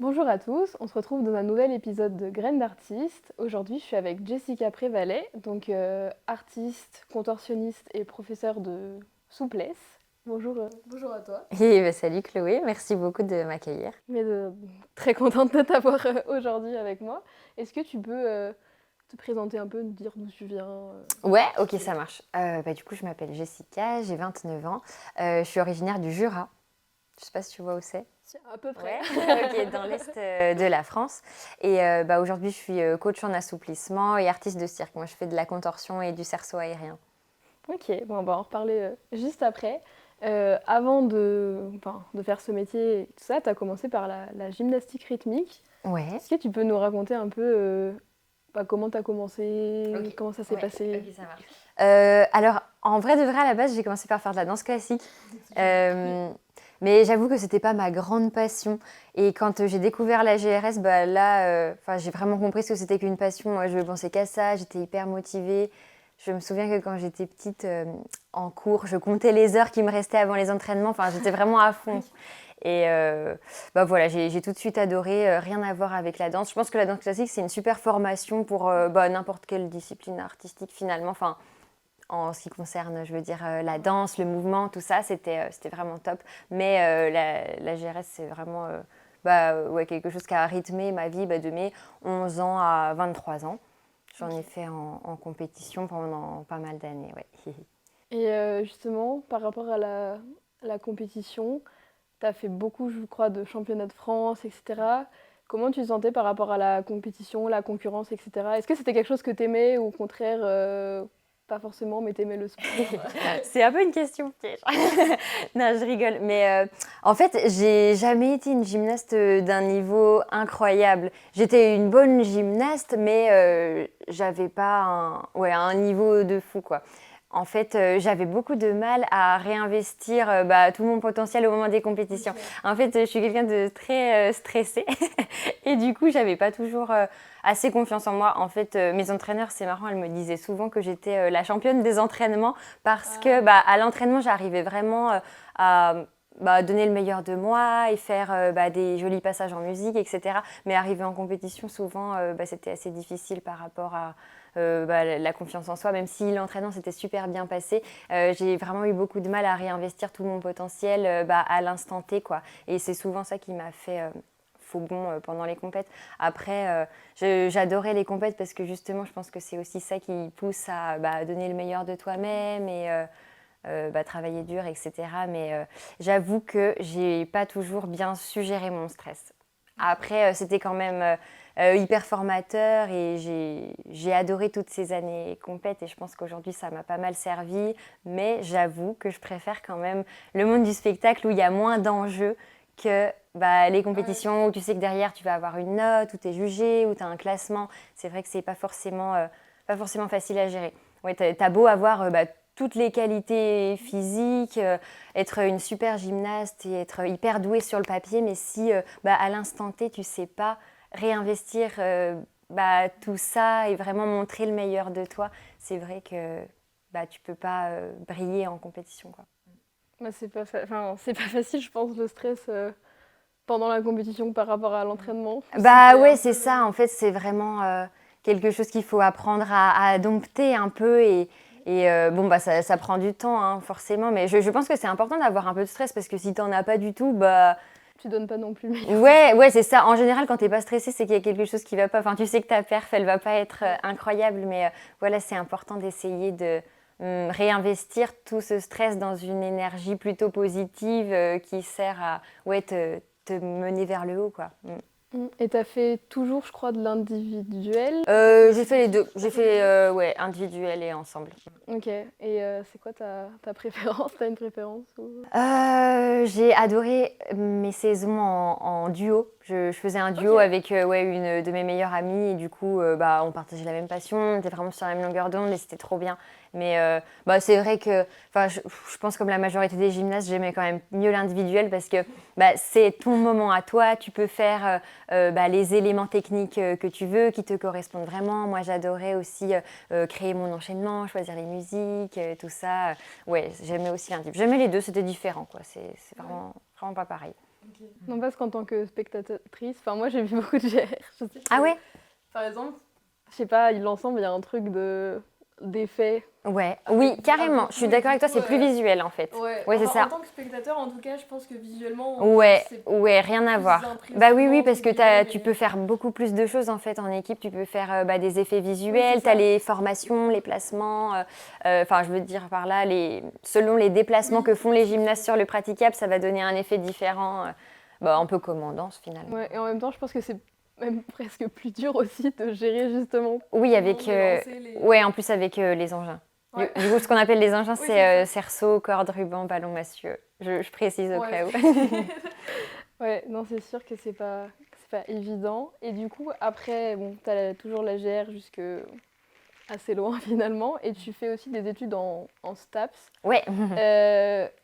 Bonjour à tous, on se retrouve dans un nouvel épisode de Graines d'artistes. Aujourd'hui, je suis avec Jessica Prévalet, donc artiste, contorsionniste et professeure de souplesse. Bonjour à toi. Salut Chloé, merci beaucoup de m'accueillir. Mais très contente de t'avoir aujourd'hui avec moi. Est-ce que tu peux te présenter un peu, nous dire d'où tu viens Ouais, ok, ça marche. Du coup, je m'appelle Jessica, j'ai 29 ans. Je suis originaire du Jura. Je sais pas si tu vois où c'est. À peu près. Ouais, ok, dans l'est de la France. Et aujourd'hui, je suis coach en assouplissement et artiste de cirque. Moi, je fais de la contorsion et du cerceau aérien. Ok, bon, on va en reparler juste après. Avant de faire ce métier et tout ça, tu as commencé par la gymnastique rythmique. Ouais. Est-ce que tu peux nous raconter un peu comment tu as commencé, Ok. comment ça s'est passé? Ok, ça marche. Alors, en vrai de vrai, à la base, j'ai commencé par faire de la danse classique. Mais j'avoue que c'était pas ma grande passion. Et quand j'ai découvert la GRS, j'ai vraiment compris ce que c'était qu'une passion. Moi, je pensais qu'à ça, j'étais hyper motivée. Je me souviens que quand j'étais petite, en cours, je comptais les heures qui me restaient avant les entraînements. Enfin, j'étais vraiment à fond. Et voilà, j'ai tout de suite adoré, rien à voir avec la danse. Je pense que la danse classique, c'est une super formation pour n'importe quelle discipline artistique finalement. Enfin, en ce qui concerne, je veux dire, la danse, le mouvement, tout ça, c'était vraiment top. Mais la GRS, c'est vraiment quelque chose qui a rythmé ma vie de mes 11 ans à 23 ans. J'en ai fait en compétition pendant pas mal d'années, ouais. Et justement, par rapport à la compétition, tu as fait beaucoup, je crois, de championnats de France, etc. Comment tu te sentais par rapport à la compétition, la concurrence, etc. Est-ce que c'était quelque chose que tu aimais ou au contraire, pas forcément, mais tu aimais le sport? C'est un peu une question piège. Non, je rigole. Mais en fait, j'ai jamais été une gymnaste d'un niveau incroyable. J'étais une bonne gymnaste, mais j'avais pas un niveau de fou, quoi. En fait, j'avais beaucoup de mal à réinvestir tout mon potentiel au moment des compétitions. Ok. En fait, je suis quelqu'un de très stressé. Et du coup, j'avais pas toujours assez confiance en moi. En fait, mes entraîneurs, c'est marrant, elles me disaient souvent que j'étais la championne des entraînements parce que à l'entraînement, j'arrivais vraiment à donner le meilleur de moi et faire des jolis passages en musique, etc. Mais arriver en compétition, souvent, c'était assez difficile par rapport à la confiance en soi, même si l'entraînement s'était super bien passé. J'ai vraiment eu beaucoup de mal à réinvestir tout mon potentiel à l'instant T, quoi. Et c'est souvent ça qui m'a fait faux bond pendant les compètes. Après, j'adorais les compètes parce que justement, je pense que c'est aussi ça qui pousse à donner le meilleur de toi-même et travailler dur, etc. Mais j'avoue que j'ai pas toujours bien su gérer mon stress. Après, c'était quand même hyper formateur et j'ai adoré toutes ces années compètes et je pense qu'aujourd'hui, ça m'a pas mal servi. Mais j'avoue que je préfère quand même le monde du spectacle où il y a moins d'enjeux que les compétitions où tu sais que derrière, tu vas avoir une note, où tu es jugé, où tu as un classement. C'est vrai que c'est pas forcément facile à gérer. Ouais, t'as beau avoir toutes les qualités physiques, être une super gymnaste et être hyper douée sur le papier, mais si à l'instant T, tu sais pas réinvestir tout ça et vraiment montrer le meilleur de toi, c'est vrai que tu peux pas briller en compétition, quoi. Bah, c'est pas facile, je pense, le stress pendant la compétition par rapport à l'entraînement. Ouais, c'est ça. En fait, c'est vraiment quelque chose qu'il faut apprendre à dompter un peu. Ça prend du temps, hein, forcément. Mais je pense que c'est important d'avoir un peu de stress parce que si t'en as pas du tout, Tu donnes pas non plus le meilleur. Ouais, c'est ça. En général, quand t'es pas stressé, c'est qu'il y a quelque chose qui va pas. Enfin, tu sais que ta perf, elle va pas être incroyable. Mais voilà, c'est important d'essayer de réinvestir tout ce stress dans une énergie plutôt positive qui sert à te mener vers le haut, quoi. Et t'as fait toujours, je crois, de l'individuel. J'ai fait les deux. J'ai fait individuel et ensemble. Ok. Et c'est quoi ta préférence? T'as une préférence J'ai adoré mes saisons en duo. Je faisais un duo Ok. avec une de mes meilleures amies et du coup, on partageait la même passion, on était vraiment sur la même longueur d'onde et c'était trop bien. Mais c'est vrai que, je pense comme la majorité des gymnastes, j'aimais quand même mieux l'individuel parce que c'est ton moment à toi. Tu peux faire les éléments techniques que tu veux, qui te correspondent vraiment. Moi, j'adorais aussi créer mon enchaînement, choisir les musiques, tout ça. Ouais, j'aimais aussi l'individuel. J'aimais les deux, c'était différent, quoi. C'est vraiment pas pareil. Non, parce qu'en tant que spectatrice, enfin moi j'ai vu beaucoup de GR. Je sais que, Ah ouais? par exemple, je sais pas, l'ensemble, il y a un truc d'effet. Ouais, Avec oui, un carrément. peu Je suis tout, et d'accord du avec toi, coup, c'est plus visuel en fait. ouais, Ouais, c'est enfin, en ça. tant que spectateur, en tout cas, je pense que visuellement, Ouais, c'est ouais, rien à plus voir. Bah oui, oui, impressionnant, parce entre que guillemets, tu mais peux faire beaucoup plus de choses en fait en équipe. Tu peux faire des effets oui, c'est visuels, tu as ça. les formations, les placements. Enfin, je veux dire par là, selon les déplacements Oui, que font les c'est sûr. gymnastes sur le praticable, ça va donner un effet différent, un peu comme en danse finalement. Ouais, et en même temps, je pense que c'est même presque plus dur aussi de gérer justement Oui, tout le monde, avec, les lancers, les... ouais, en plus avec les engins. Du, Ouais, du coup, ce qu'on appelle les engins, oui, c'est c'est ça. cerceau, corde, ruban, ballon massieu. Je précise au Ouais. cas où. Ouais, non, c'est sûr que c'est pas évident. Et du coup, après, bon, t'as toujours la GR jusque assez loin finalement, et tu fais aussi des études en STAPS. Ouais.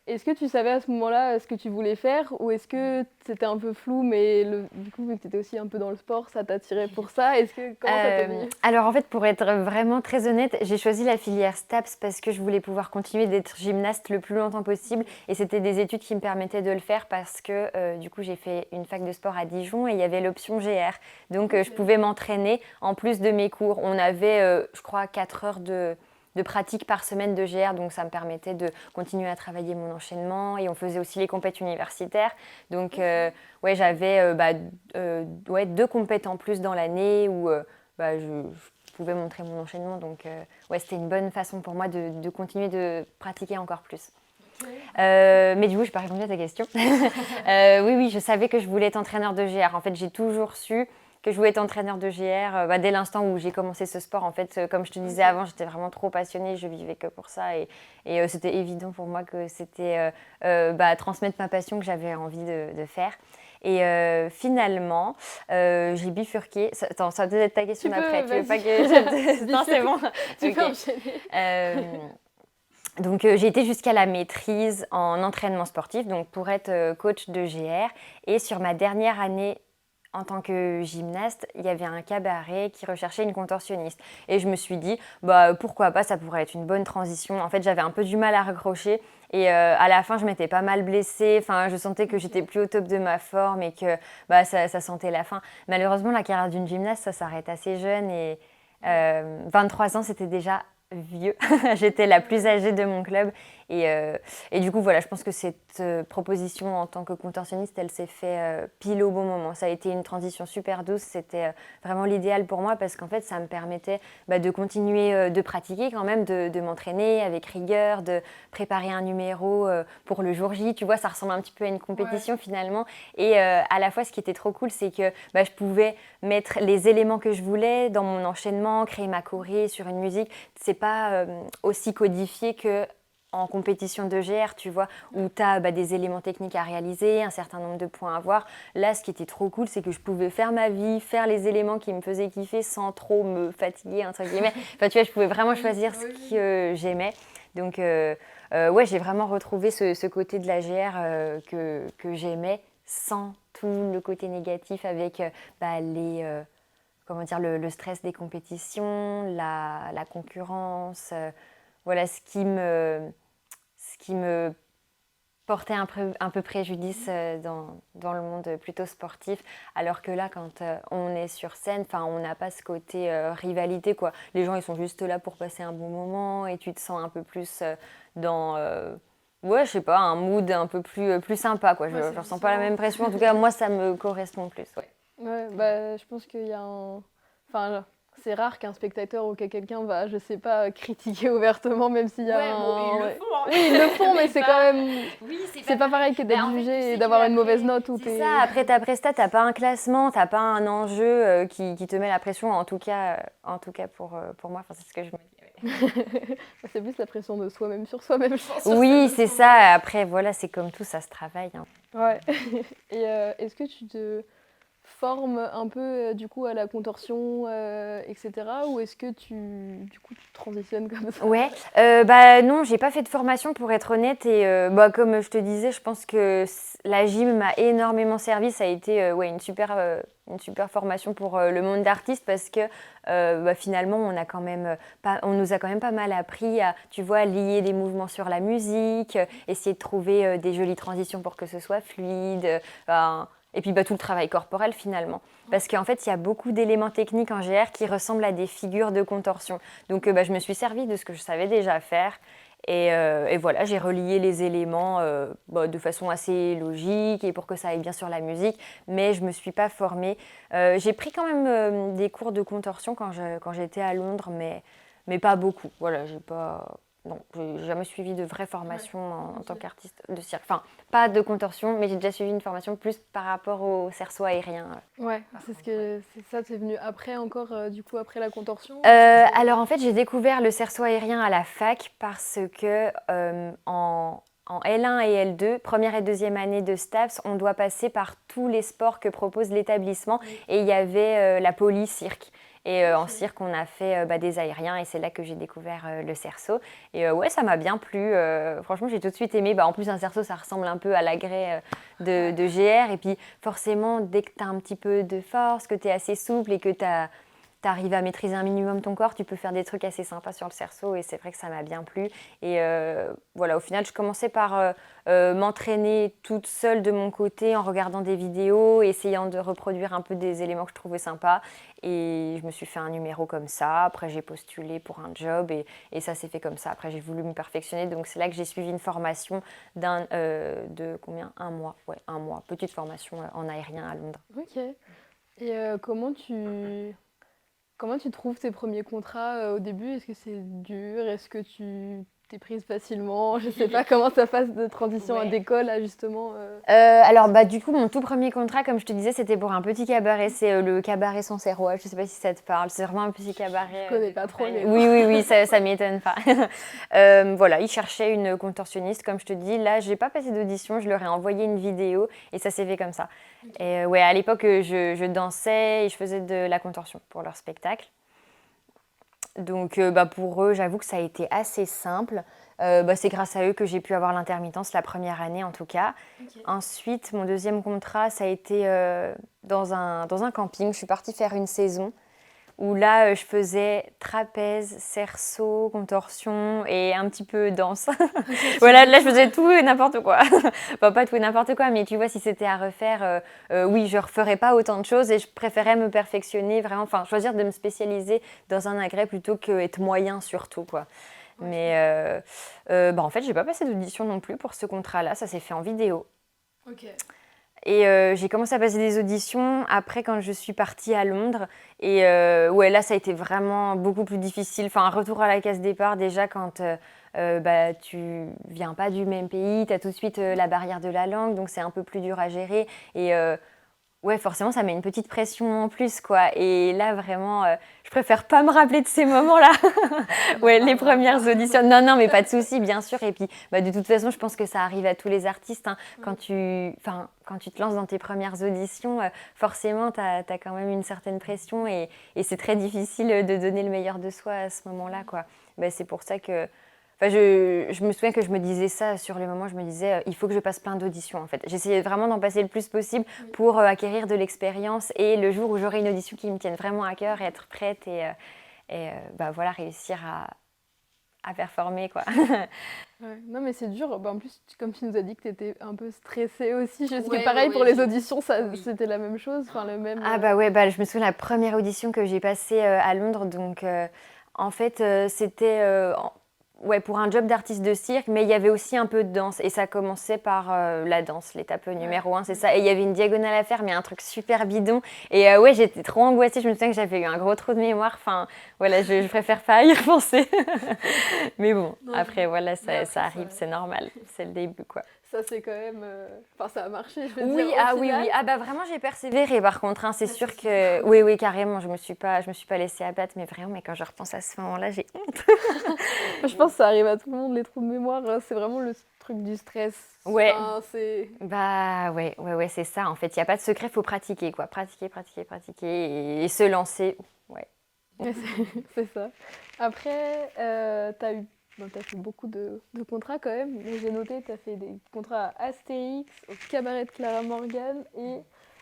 Est-ce que tu savais à ce moment-là ce que tu voulais faire, ou est-ce que c'était un peu flou, mais du coup, vu que tu étais aussi un peu dans le sport, ça t'attirait pour ça? Comment ça t'est venu? Alors en fait, pour être vraiment très honnête, j'ai choisi la filière STAPS parce que je voulais pouvoir continuer d'être gymnaste le plus longtemps possible et c'était des études qui me permettaient de le faire parce que du coup j'ai fait une fac de sport à Dijon et il y avait l'option GR. Donc je pouvais m'entraîner en plus de mes cours. On avait, je crois, 4 heures de pratique par semaine de GR, donc ça me permettait de continuer à travailler mon enchaînement et on faisait aussi les compètes universitaires. Donc ouais, j'avais ouais, 2 compètes en plus dans l'année où je pouvais montrer mon enchaînement. Donc ouais, c'était une bonne façon pour moi de continuer de pratiquer encore plus. Mais du coup, je n'ai pas répondu à ta question. Oui, oui, je savais que je voulais être entraîneur de GR. En fait, j'ai toujours su que je voulais être entraîneur de GR. Dès l'instant où j'ai commencé ce sport, en fait, comme je te disais avant, j'étais vraiment trop passionnée, je vivais que pour ça. Et c'était évident pour moi que c'était transmettre ma passion que j'avais envie de faire. Et finalement, j'ai bifurqué. Attends, ça doit être ta question d'après. Tu veux pas que je te... Non, c'est bon. Tu peux Ok. enchaîner. Donc j'ai été jusqu'à la maîtrise en entraînement sportif, donc pour être coach de GR. Et sur ma dernière année en tant que gymnaste, il y avait un cabaret qui recherchait une contorsionniste. Et je me suis dit, pourquoi pas, ça pourrait être une bonne transition. En fait, j'avais un peu du mal à raccrocher. Et à la fin, je m'étais pas mal blessée. Enfin, je sentais que j'étais plus au top de ma forme et que ça sentait la fin. Malheureusement, la carrière d'une gymnaste, ça s'arrête assez jeune. Et 23 ans, c'était déjà vieux. J'étais la plus âgée de mon club. Et du coup, voilà, je pense que cette proposition en tant que contorsionniste, elle s'est faite pile au bon moment. Ça a été une transition super douce. C'était vraiment l'idéal pour moi parce qu'en fait, ça me permettait de continuer de pratiquer quand même, de m'entraîner avec rigueur, de préparer un numéro pour le jour J. Tu vois, ça ressemble un petit peu à une compétition finalement. Et à la fois, ce qui était trop cool, c'est que je pouvais mettre les éléments que je voulais dans mon enchaînement, créer ma choré sur une musique. C'est pas aussi codifié que en compétition de GR, tu vois, où tu as des éléments techniques à réaliser, un certain nombre de points à avoir. Là, ce qui était trop cool, c'est que je pouvais faire ma vie, faire les éléments qui me faisaient kiffer sans trop me fatiguer, entre guillemets. Enfin, tu vois, je pouvais vraiment choisir ce que j'aimais. Donc, ouais, j'ai vraiment retrouvé ce côté de la GR que j'aimais sans tout le côté négatif avec comment dire, le stress des compétitions, la concurrence, voilà ce qui me portait un peu préjudice dans le monde plutôt sportif. Alors que là, quand on est sur scène, on n'a pas ce côté rivalité, quoi. Les gens, ils sont juste là pour passer un bon moment et tu te sens un peu plus dans... ouais, je sais pas, un mood un peu plus sympa, quoi. Je ne ressens pas la même pression. En tout cas, moi, ça me correspond plus, ouais. Ouais, je pense qu'il y a un... Enfin, c'est rare qu'un spectateur ou que quelqu'un va, je sais pas, critiquer ouvertement, même s'il y a ils le font, hein. Oui, ils le font, mais c'est quand même... Oui, c'est pas pareil que d'être en fait, jugé tu sais et que d'avoir une après- mauvaise note. C'est ça, après ta presta, t'as pas un classement, t'as pas un enjeu qui te met la pression, en tout cas pour moi, c'est ce que je me dis. C'est plus la pression de soi-même sur soi-même, je pense. Oui, c'est ça, après voilà, c'est comme tout, ça se travaille. Hein. Ouais. Et est-ce que tu te formes un peu du coup à la contorsion, etc. Ou est-ce que du coup, tu transitionnes comme ça? Ouais, non, j'ai pas fait de formation pour être honnête et comme je te disais, je pense que la gym m'a énormément servi. Ça a été ouais, une super formation pour le monde d'artiste parce que finalement, on nous a quand même pas mal appris à, tu vois, lier des mouvements sur la musique, essayer de trouver des jolies transitions pour que ce soit fluide. Et puis tout le travail corporel finalement. Parce qu'en fait, il y a beaucoup d'éléments techniques en GR qui ressemblent à des figures de contorsion. Donc je me suis servi de ce que je savais déjà faire. Et voilà, j'ai relié les éléments de façon assez logique et pour que ça aille bien sur la musique. Mais je ne me suis pas formée. J'ai pris quand même des cours de contorsion quand j'étais à Londres, mais pas beaucoup. Voilà, j'ai pas... Non, j'ai jamais suivi de vraie formation en tant qu'artiste de cirque. Enfin, pas de contorsion, mais j'ai déjà suivi une formation plus par rapport au cerceau aérien. Ouais, c'est venu après encore, du coup, après la contorsion? Alors en fait, j'ai découvert le cerceau aérien à la fac parce que en L1 et L2, première et deuxième année de STAPS, on doit passer par tous les sports que propose l'établissement. Oui. Et il y avait la police cirque. Et en cirque, on a fait des aériens et c'est là que j'ai découvert le cerceau. Et ouais, ça m'a bien plu. Franchement, j'ai tout de suite aimé. En plus, un cerceau, ça ressemble un peu à l'agrès de GR. Et puis forcément, dès que tu as un petit peu de force, que tu es assez souple et que tu arrives à maîtriser un minimum ton corps, tu peux faire des trucs assez sympas sur le cerceau et c'est vrai que ça m'a bien plu. Et voilà, au final, je commençais par m'entraîner toute seule de mon côté en regardant des vidéos, essayant de reproduire un peu des éléments que je trouvais sympas. Et je me suis fait un numéro comme ça. Après, j'ai postulé pour un job et ça s'est fait comme ça. Après, j'ai voulu me perfectionner. Donc, c'est là que j'ai suivi une formation de combien? Un mois. Ouais, un mois. Petite formation en aérien à Londres. Ok. Et comment tu trouves tes premiers contrats au début? Est-ce que c'est dur? Est-ce que tu t'es prise facilement? Je sais pas comment ça passe de transition à Ouais. d'école à justement. Alors du coup mon tout premier contrat comme je te disais c'était pour un petit cabaret, c'est le cabaret Sancerrois, je sais pas si ça te parle, c'est vraiment un petit cabaret. Je connais De pas trop campagne. les Oui noms. oui oui ça m'étonne pas. Voilà, ils cherchaient une contorsionniste comme je te dis, là j'ai pas passé d'audition, je leur ai envoyé une vidéo et ça s'est fait comme ça. Et ouais à l'époque je dansais et je faisais de la contorsion pour leur spectacle. Donc pour eux, j'avoue que ça a été assez simple. C'est grâce à eux que j'ai pu avoir l'intermittence la première année en tout cas. Okay. Ensuite, mon deuxième contrat, ça a été dans un camping. Je suis partie faire une saison où là, je faisais trapèze, cerceau, contorsion et un petit peu danse. Voilà, là, je faisais tout et n'importe quoi. Enfin, pas tout et n'importe quoi, mais tu vois, si c'était à refaire, oui, je ne referais pas autant de choses et je préférais me perfectionner, vraiment, enfin, choisir de me spécialiser dans un agrès plutôt qu'être moyen surtout, quoi. Mais en fait, je n'ai pas passé d'audition non plus pour ce contrat-là, ça s'est fait en vidéo. Ok. Et j'ai commencé à passer des auditions après quand je suis partie à Londres. Et ouais, là, ça a été vraiment beaucoup plus difficile. Enfin, un retour à la case départ, déjà, quand tu viens pas du même pays, tu as tout de suite la barrière de la langue, donc c'est un peu plus dur à gérer. Et ouais, forcément, ça met une petite pression en plus, quoi. Et là, vraiment, je préfère pas me rappeler de ces moments-là. Ouais, les premières auditions. Non, mais pas de souci, bien sûr. Et puis, de toute façon, je pense que ça arrive à tous les artistes. Hein. Quand tu te lances dans tes premières auditions, forcément, tu as quand même une certaine pression et c'est très difficile de donner le meilleur de soi à ce moment-là, quoi. C'est pour ça que... Enfin, je me souviens que je me disais ça sur le moment, je me disais il faut que je passe plein d'auditions en fait. J'essayais vraiment d'en passer le plus possible pour acquérir de l'expérience et le jour où j'aurai une audition qui me tienne vraiment à cœur et être prête et voilà, réussir à performer quoi. Ouais. Non mais c'est dur, en plus comme tu nous as dit que tu étais un peu stressée aussi, je sais que pareil pour les auditions c'était la même chose, enfin le même... Ah je me souviens la première audition que j'ai passée à Londres, donc en fait c'était... Ouais, pour un job d'artiste de cirque, mais il y avait aussi un peu de danse. Et ça commençait par la danse, l'étape numéro 1, c'est ça. Et il y avait une diagonale à faire, mais un truc super bidon. Et ouais, j'étais trop angoissée. Je me souviens que j'avais eu un gros trou de mémoire. Enfin, voilà, je préfère pas y repenser. Mais bon, après, voilà, ça arrive, c'est normal. C'est le début, quoi. Ça, c'est quand même... Enfin, ça a marché, je veux oui, dire. Oui. Ah vraiment, j'ai persévéré, par contre. Hein, c'est sûr que... Oui, carrément, je me suis pas laissée abattre. Mais vraiment, quand je repense à ce moment-là, j'ai honte. Je pense que ça arrive à tout le monde, les trous de mémoire. C'est vraiment le truc du stress. Ouais. Enfin, c'est... Bah ouais, c'est ça. En fait, il n'y a pas de secret, il faut pratiquer, quoi. Pratiquer et se lancer. Ouais. Ouais, c'est ça. Après, t'as fait beaucoup de contrats quand même. Mais j'ai noté, t'as fait des contrats à Astérix, au cabaret de Clara Morgan et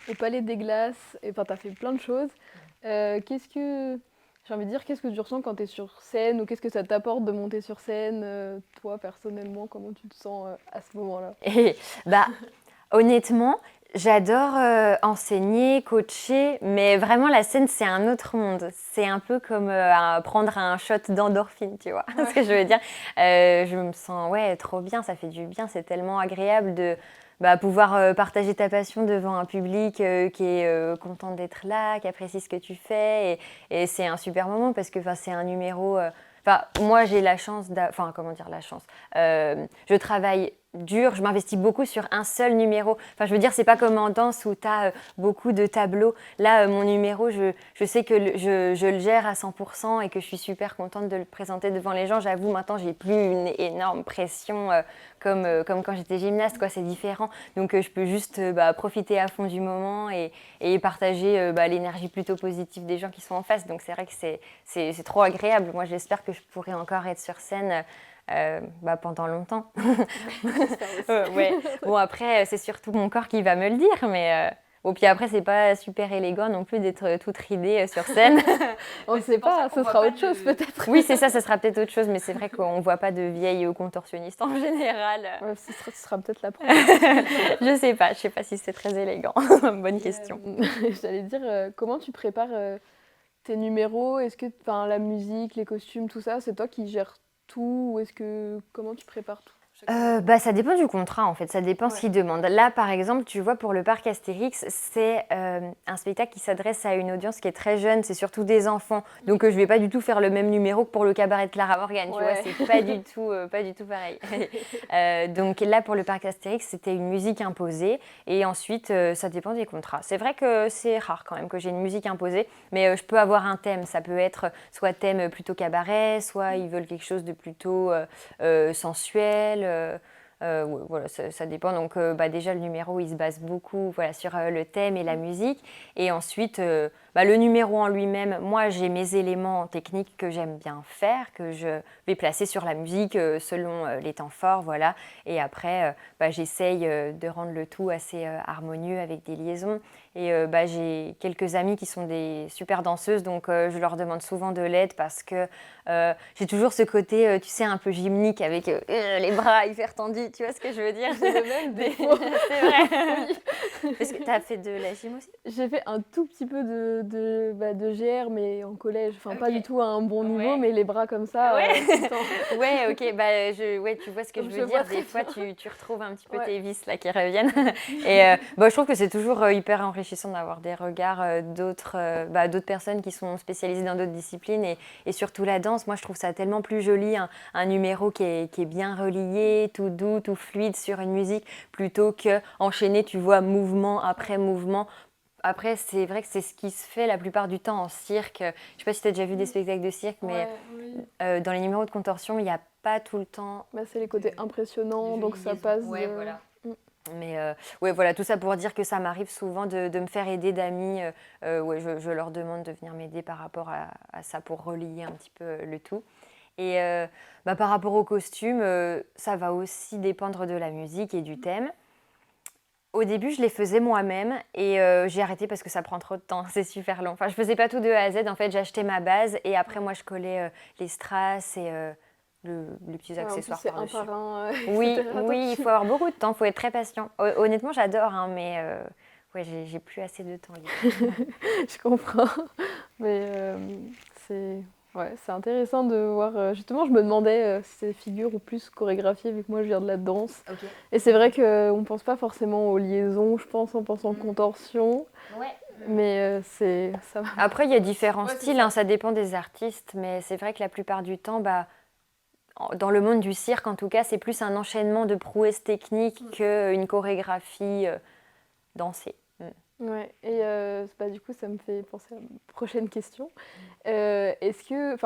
au Palais des Glaces. Et enfin, t'as fait plein de choses. Qu'est-ce que... J'ai envie de dire, qu'est-ce que tu ressens quand t'es sur scène ou qu'est-ce que ça t'apporte de monter sur scène, toi, personnellement, comment tu te sens à ce moment-là? Et bah, honnêtement, j'adore enseigner, coacher, mais vraiment la scène, c'est un autre monde. C'est un peu comme prendre un shot d'endorphine, tu vois ce que je veux dire. Je me sens trop bien, ça fait du bien, c'est tellement agréable de pouvoir partager ta passion devant un public qui est content d'être là, qui apprécie ce que tu fais. Et c'est un super moment parce que c'est un numéro... moi, j'ai la chance... comment dire la chance je travaille dur, je m'investis beaucoup sur un seul numéro. Enfin, je veux dire, c'est pas comme en danse où tu as beaucoup de tableaux. Là, mon numéro, je sais que je le gère à 100% et que je suis super contente de le présenter devant les gens. J'avoue, maintenant, j'ai plus une énorme pression comme quand j'étais gymnaste, quoi. C'est différent. Donc, je peux juste profiter à fond du moment et partager l'énergie plutôt positive des gens qui sont en face. Donc, c'est vrai que c'est trop agréable. Moi, j'espère que je pourrai encore être sur scène pendant longtemps. Ouais. Bon, après, c'est surtout mon corps qui va me le dire, mais bon, puis après, c'est pas super élégant non plus d'être toute ridée sur scène. On ne sait pas, ce sera autre chose peut-être. Oui, c'est ça sera peut-être autre chose, mais c'est vrai qu'on voit pas de vieilles contorsionnistes en général. Ouais, ce sera peut-être la première. Je sais pas si c'est très élégant. Bonne question. J'allais dire, comment tu prépares tes numéros? Est-ce que la musique, les costumes, tout ça, c'est toi qui gères tout ou comment tu prépares tout? Ça dépend du contrat en fait, ça dépend ce qu'ils demandent. Là par exemple, tu vois pour le parc Astérix, c'est un spectacle qui s'adresse à une audience qui est très jeune, c'est surtout des enfants. Donc je vais pas du tout faire le même numéro que pour le cabaret de Clara Morgan, tu vois, c'est pas du tout pareil. Donc là pour le parc Astérix, c'était une musique imposée et ensuite ça dépend des contrats. C'est vrai que c'est rare quand même que j'ai une musique imposée, mais je peux avoir un thème, ça peut être soit thème plutôt cabaret, soit ils veulent quelque chose de plutôt sensuel. Voilà, ça dépend. Donc déjà le numéro il se base beaucoup sur le thème et la musique. Et ensuite le numéro en lui-même, moi j'ai mes éléments techniques que j'aime bien faire, que je vais placer sur la musique selon les temps forts. Voilà. Et après j'essaye de rendre le tout assez harmonieux avec des liaisons. Et j'ai quelques amies qui sont des super danseuses, donc je leur demande souvent de l'aide parce que j'ai toujours ce côté, tu sais, un peu gymnique avec les bras hyper tendus, tu vois ce que je veux dire? J'ai le même des fois. C'est vrai. Parce que tu as fait de la gym aussi? J'ai fait un tout petit peu de GR, mais en collège. Enfin, pas du tout à un bon niveau, mais les bras comme ça, tout le temps. Ouais, ok. Tu vois ce que je veux dire. Des fois, tu retrouves un petit peu tes vis là qui reviennent. Et je trouve que c'est toujours hyper enrichissant d'avoir des regards d'autres personnes qui sont spécialisées dans d'autres disciplines et surtout la danse. Moi, je trouve ça tellement plus joli, un numéro qui est bien relié, tout doux, tout fluide sur une musique, plutôt que enchaîner, tu vois, mouvement après mouvement. Après, c'est vrai que c'est ce qui se fait la plupart du temps en cirque. Je ne sais pas si tu as déjà vu des spectacles de cirque, mais dans les numéros de contorsion, il n'y a pas tout le temps... c'est les côtés impressionnants, donc ça passe Ouais, voilà. Mais voilà, tout ça pour dire que ça m'arrive souvent de me faire aider d'amis. Je leur demande de venir m'aider par rapport à ça pour relier un petit peu le tout. Et par rapport au costume, ça va aussi dépendre de la musique et du thème. Au début, je les faisais moi-même et j'ai arrêté parce que ça prend trop de temps, c'est super long. Enfin, je faisais pas tout de A à Z, en fait, j'achetais ma base et après, moi, je collais les strass et les petits accessoires par-dessus. C'est un par un, Oui, etc. il faut avoir beaucoup de temps, il faut être très patient. Honnêtement, j'adore, hein, mais j'ai plus assez de temps libre. Je comprends. Mais c'est intéressant de voir. Justement, je me demandais si ces figures ou plus chorégraphiées, vu que moi je viens de la danse. Okay. Et c'est vrai qu'on ne pense pas forcément aux liaisons, je pense, en pensant contorsion. Ouais. Mais ça va. Après, il y a différents styles, ça dépend des artistes, mais c'est vrai que la plupart du temps, dans le monde du cirque, en tout cas, c'est plus un enchaînement de prouesses techniques qu'une chorégraphie dansée. Ouais, et du coup, ça me fait penser à ma prochaine question. Est-ce que,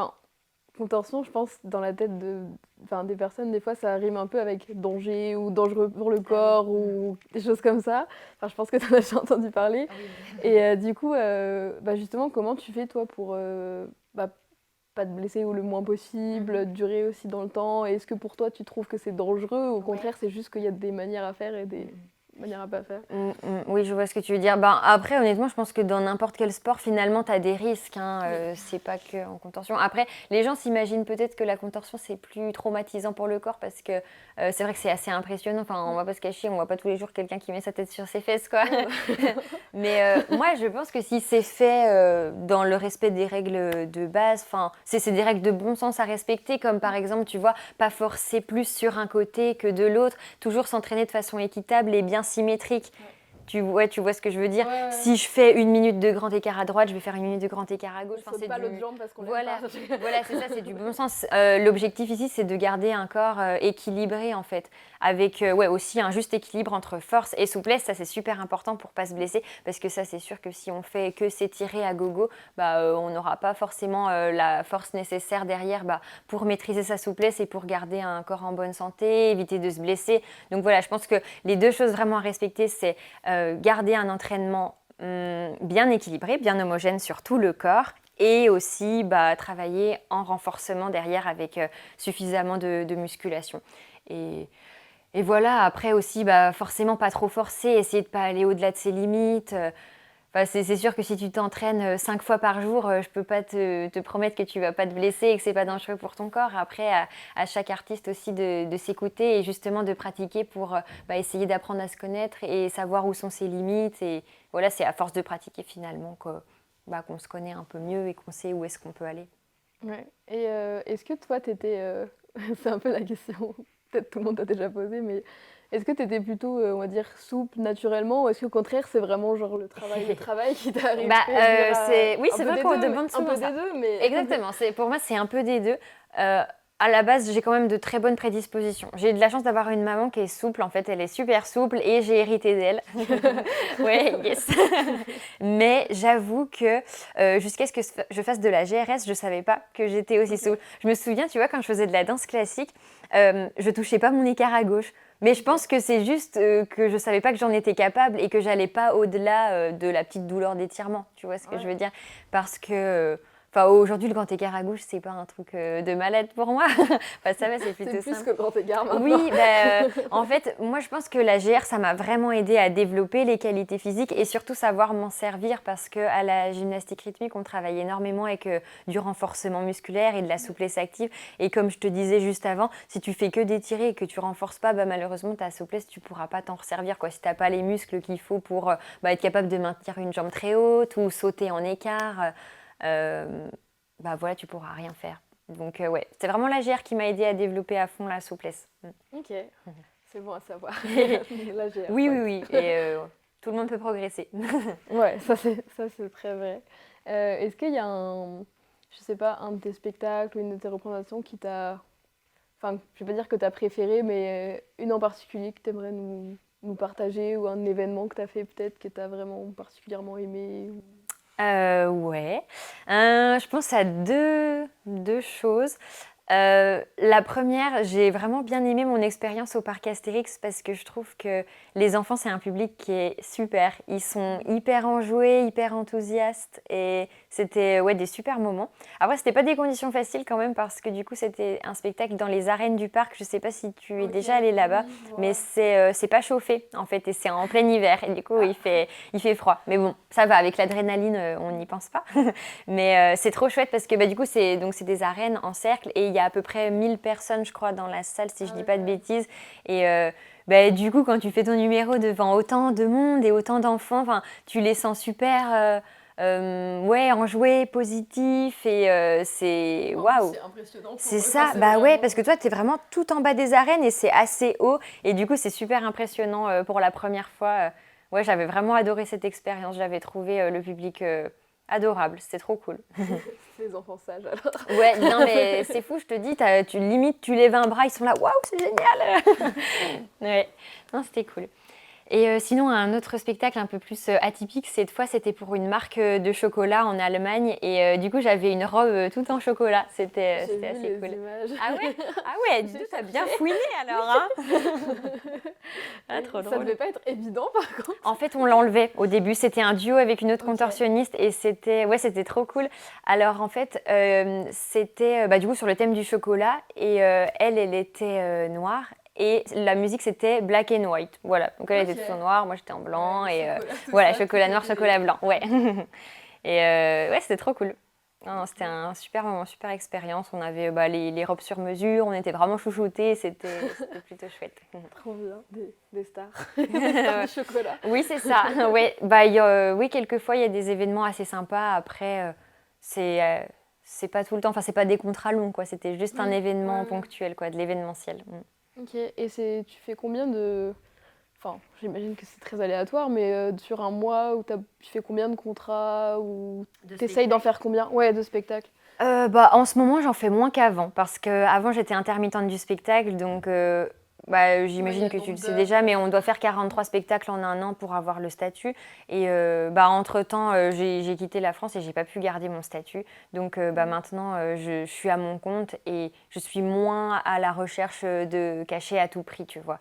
contorsion, je pense, dans la tête des personnes, des fois, ça rime un peu avec danger ou dangereux pour le corps ou des choses comme ça. Enfin, je pense que tu en as déjà entendu parler. Ah oui. Et du coup, justement, comment tu fais, toi, pour pas te blesser ou le moins possible, durer aussi dans le temps? Et est-ce que pour toi, tu trouves que c'est dangereux ou au contraire, c'est juste qu'il y a des manières à faire et des manières à pas faire? Oui, je vois ce que tu veux dire. Ben, après, honnêtement, je pense que dans n'importe quel sport, finalement, tu as des risques. Hein. C'est pas que en contorsion. Après, les gens s'imaginent peut-être que la contorsion, c'est plus traumatisant pour le corps parce que c'est vrai que c'est assez impressionnant. Enfin, on va pas se cacher, on voit pas tous les jours quelqu'un qui met sa tête sur ses fesses, quoi. Mais moi, je pense que si c'est fait dans le respect des règles de base, enfin, c'est des règles de bon sens à respecter, comme par exemple, tu vois, pas forcer plus sur un côté que de l'autre, toujours s'entraîner de façon équitable et bien symétrique. Tu vois ce que je veux dire. Ouais. Si je fais une minute de grand écart à droite, je vais faire une minute de grand écart à gauche. On saute pas l'autre jambe parce qu'on Voilà, l'aime pas. voilà, c'est ça, c'est du bon sens. L'objectif ici, c'est de garder un corps équilibré en fait, avec aussi un juste équilibre entre force et souplesse. Ça, c'est super important pour pas se blesser, parce que ça, c'est sûr que si on fait que s'étirer à gogo, on n'aura pas forcément la force nécessaire derrière pour maîtriser sa souplesse et pour garder un corps en bonne santé, éviter de se blesser. Donc voilà, je pense que les deux choses vraiment à respecter, c'est garder un entraînement bien équilibré, bien homogène sur tout le corps, et aussi travailler en renforcement derrière avec suffisamment de musculation. Et voilà, après aussi, forcément pas trop forcer, essayer de ne pas aller au-delà de ses limites. C'est sûr que si tu t'entraînes 5 fois par jour, je peux pas te promettre que tu vas pas te blesser et que c'est pas dangereux pour ton corps. Après, à chaque artiste aussi de s'écouter et justement de pratiquer pour essayer d'apprendre à se connaître et savoir où sont ses limites. Et voilà, c'est à force de pratiquer finalement qu'on se connaît un peu mieux et qu'on sait où est-ce qu'on peut aller. Ouais. Et est-ce que toi, c'est un peu la question, peut-être tout le monde t'a déjà posé, mais est-ce que tu étais plutôt, on va dire, souple naturellement, ou est-ce qu'au contraire, c'est vraiment genre le travail qui t'arrive Oui, c'est vrai qu'on demande souvent ça. Un peu des deux, mais... Exactement, pour moi, c'est un peu des deux. À la base, j'ai quand même de très bonnes prédispositions. J'ai de la chance d'avoir une maman qui est souple, en fait, elle est super souple et j'ai hérité d'elle. Ouais, yes. Mais j'avoue que jusqu'à ce que je fasse de la GRS, je ne savais pas que j'étais aussi souple. Je me souviens, tu vois, quand je faisais de la danse classique, je ne touchais pas mon écart à gauche. Mais je pense que c'est juste que je ne savais pas que j'en étais capable et que j'allais pas au-delà de la petite douleur d'étirement. Tu vois ce que je veux dire? Parce que... aujourd'hui, le grand écart à gauche, c'est pas un truc de malade pour moi. Ça va, c'est plutôt simple. C'est plus que le grand écart maintenant. Oui, en fait, moi, je pense que la GR, ça m'a vraiment aidé à développer les qualités physiques et surtout savoir m'en servir parce qu'à la gymnastique rythmique, on travaille énormément avec du renforcement musculaire et de la souplesse active. Et comme je te disais juste avant, si tu fais que d'étirer et que tu renforces pas, malheureusement, ta souplesse, tu pourras pas t'en resservir, quoi. Si t'as pas les muscles qu'il faut pour être capable de maintenir une jambe très haute ou sauter en écart... voilà, tu pourras rien faire. Donc ouais, c'est vraiment la GR qui m'a aidée à développer à fond la souplesse. Ok, c'est bon à savoir. La GR. Oui. Et tout le monde peut progresser. Ouais, ça c'est très vrai. Est-ce qu'il y a je sais pas, un de tes spectacles ou une de tes représentations qui t'a... Enfin, je vais pas dire que t'as préféré, mais une en particulier que t'aimerais nous partager, ou un événement que t'as fait peut-être que t'as vraiment particulièrement aimé Ouais. Je pense à deux choses. La première, j'ai vraiment bien aimé mon expérience au parc Astérix parce que je trouve que les enfants, c'est un public qui est super. Ils sont hyper enjoués, hyper enthousiastes et c'était des super moments. Après, c'était pas des conditions faciles quand même parce que du coup, c'était un spectacle dans les arènes du parc. Je sais pas si tu es déjà allé là-bas, mais c'est pas chauffé en fait et c'est en plein hiver et du coup, il fait froid. Mais bon, ça va, avec l'adrénaline, on n'y pense pas. Mais c'est trop chouette parce que du coup, c'est des arènes en cercle et il y a à peu près 1000 personnes, je crois, dans la salle, si je dis pas de bêtises. Et du coup, quand tu fais ton numéro devant autant de monde et autant d'enfants, tu les sens super enjoués, positifs et c'est waouh. C'est impressionnant. C'est ça, parce que toi, tu es vraiment tout en bas des arènes et c'est assez haut. Et du coup, c'est super impressionnant pour la première fois. J'avais vraiment adoré cette expérience. J'avais trouvé le public... adorable, c'était trop cool. C'est les enfants sages alors. Ouais, non mais c'est fou, je te dis, tu lèves un bras, ils sont là, waouh, c'est génial. Ouais, non, c'était cool. Et sinon, un autre spectacle un peu plus atypique, cette fois, c'était pour une marque de chocolat en Allemagne. Et du coup, j'avais une robe toute en chocolat. J'ai C'était vu assez les cool. images. Ah ouais? Ah ouais, dis J'ai donc, t'as bien cherché. fouiné alors, hein? Ah, Oui, trop ça drôle. devait pas être évident par contre. En fait, on l'enlevait au début. C'était un duo avec une autre Ok. contorsionniste et c'était trop cool. Alors en fait, c'était du coup sur le thème du chocolat et elle était noire et la musique c'était black and white. Voilà. Donc elle Ok. était toute en noir, moi j'étais en Ouais, blanc le et chocolat, tout voilà, ça, chocolat tout noir, chocolat était. blanc. Ouais. Et ouais, c'était trop cool. Non, non, c'était Ok. un super moment, super expérience. On avait les robes sur mesure, on était vraiment chouchoutés, c'était plutôt chouette. Trop bien, des stars. Des stars du chocolat. Oui, c'est ça. Ouais, oui, quelquefois, il y a des événements assez sympas. Après, c'est euh, c'est pas tout le temps. Enfin, c'est pas des contrats longs, quoi. C'était juste un Oui, événement ouais, ouais. ponctuel, quoi, de l'événementiel. Ok, et tu fais combien de... Enfin, j'imagine que c'est très aléatoire, mais sur un mois, tu fais combien de contrats ou De t'essayes d'en spectacle. faire combien? Ouais, de spectacles. En ce moment, j'en fais moins qu'avant parce qu'avant, j'étais intermittente du spectacle. Donc, Ouais, il y j'imagine a le que tu nombre le sais d'heures. déjà, mais on doit faire 43 spectacles en un an pour avoir le statut. Et entre-temps, j'ai quitté la France et j'ai pas pu garder mon statut. Donc, Mhm. maintenant, je suis à mon compte et je suis moins à la recherche de cachets à tout prix, tu vois.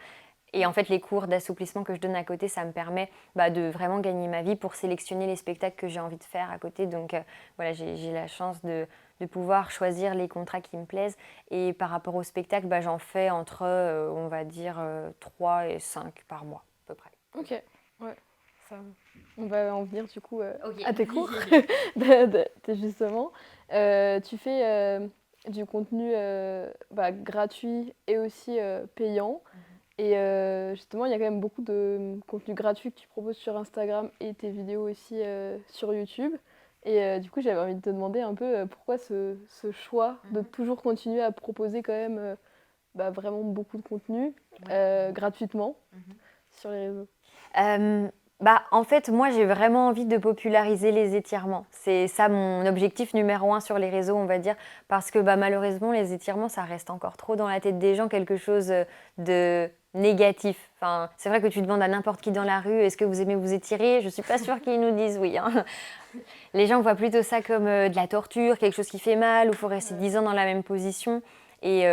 Et en fait, les cours d'assouplissement que je donne à côté, ça me permet de vraiment gagner ma vie pour sélectionner les spectacles que j'ai envie de faire à côté. Donc voilà, j'ai la chance de pouvoir choisir les contrats qui me plaisent. Et par rapport au spectacle, j'en fais entre, on va dire, 3 et 5 par mois, à peu près. Ok, ouais. Ça, on va en venir du coup Ok. à tes cours, justement. Tu fais du contenu gratuit et aussi payant. Et justement, il y a quand même beaucoup de contenu gratuit que tu proposes sur Instagram et tes vidéos aussi sur YouTube. Et du coup, j'avais envie de te demander un peu pourquoi ce choix de toujours continuer à proposer quand même vraiment beaucoup de contenu Ouais. gratuitement sur les réseaux. Euh, En fait, moi, j'ai vraiment envie de populariser les étirements. C'est ça mon objectif numéro un sur les réseaux, on va dire. Parce que malheureusement, les étirements, ça reste encore trop dans la tête des gens, quelque chose de négatif. Enfin, c'est vrai que tu demandes à n'importe qui dans la rue, est-ce que vous aimez vous étirer? Je ne suis pas sûre qu'ils nous disent oui, hein. Les gens voient plutôt ça comme de la torture, quelque chose qui fait mal, où il faut rester Ouais. 10 ans dans la même position. Et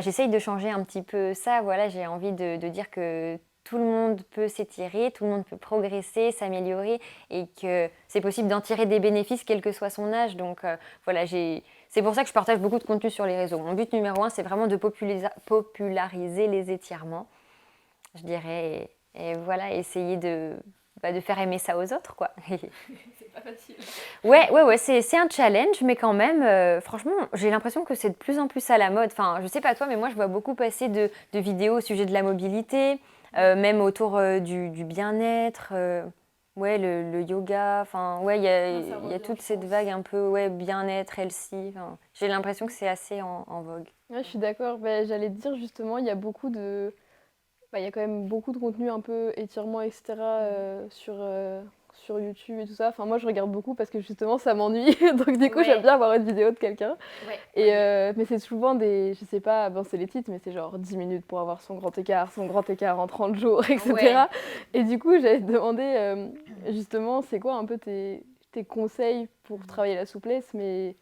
j'essaye de changer un petit peu ça. Voilà, j'ai envie de dire que tout le monde peut s'étirer, tout le monde peut progresser, s'améliorer et que c'est possible d'en tirer des bénéfices quel que soit son âge. Donc voilà, c'est pour ça que je partage beaucoup de contenu sur les réseaux. Mon but numéro un, c'est vraiment de populariser les étirements, je dirais, et voilà, essayer de faire aimer ça aux autres, quoi. C'est pas facile. Ouais, c'est un challenge, mais quand même, franchement, j'ai l'impression que c'est de plus en plus à la mode. Enfin, je sais pas toi, mais moi, je vois beaucoup passer de vidéos au sujet de la mobilité, même autour du bien-être, ouais, le yoga. Enfin, ouais, Non, ça il y a revient, toute je cette pense. vague un peu, ouais, bien-être, healthy. Enfin, j'ai l'impression que c'est assez en vogue. Ouais, je suis d'accord. J'allais te dire justement, il y a il y a quand même beaucoup de contenu un peu étirement, etc. Sur YouTube et tout ça. Enfin, moi, je regarde beaucoup parce que justement, ça m'ennuie. Donc, du coup, j'aime Ouais, bien avoir une vidéo de quelqu'un. ouais, Et, mais c'est souvent je sais pas, bon, c'est les titres, mais c'est genre 10 minutes pour avoir son grand écart en 30 jours, ouais. etc. Et du coup, j'allais te demander justement, c'est quoi un peu tes conseils pour travailler la souplesse, mais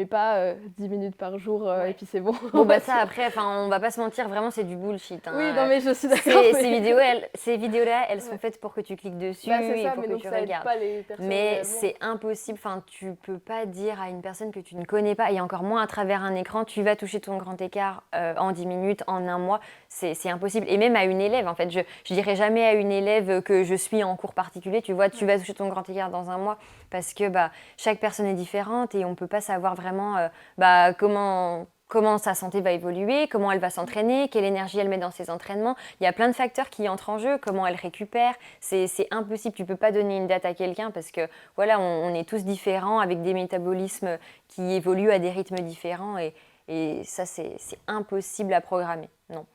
pas 10 minutes par jour et Ouais. puis c'est bon. Bon, ça, après, enfin, on va pas se mentir, vraiment, c'est du bullshit, hein. Oui, non, mais je suis d'accord. Mais... Ces vidéos-là, elles sont Ouais. faites pour que tu cliques dessus Bah, c'est et ça, pour mais que donc tu ça aide regardes. pas les personnes Mais réellement. c'est impossible, enfin, tu peux pas dire à une personne que tu ne connais pas, et encore moins à travers un écran, tu vas toucher ton grand écart en 10 minutes, en un mois, c'est impossible. Et même à une élève, en fait, je dirais jamais à une élève que je suis en cours particulier, tu vois, tu Ouais. vas toucher ton grand écart dans un mois, parce que chaque personne est différente et on peut pas savoir vraiment comment sa santé va évoluer, comment elle va s'entraîner, quelle énergie elle met dans ses entraînements. Il y a plein de facteurs qui entrent en jeu, comment elle récupère. C'est impossible, tu ne peux pas donner une date à quelqu'un parce que voilà, on est tous différents avec des métabolismes qui évoluent à des rythmes différents et ça, c'est impossible à programmer. Non.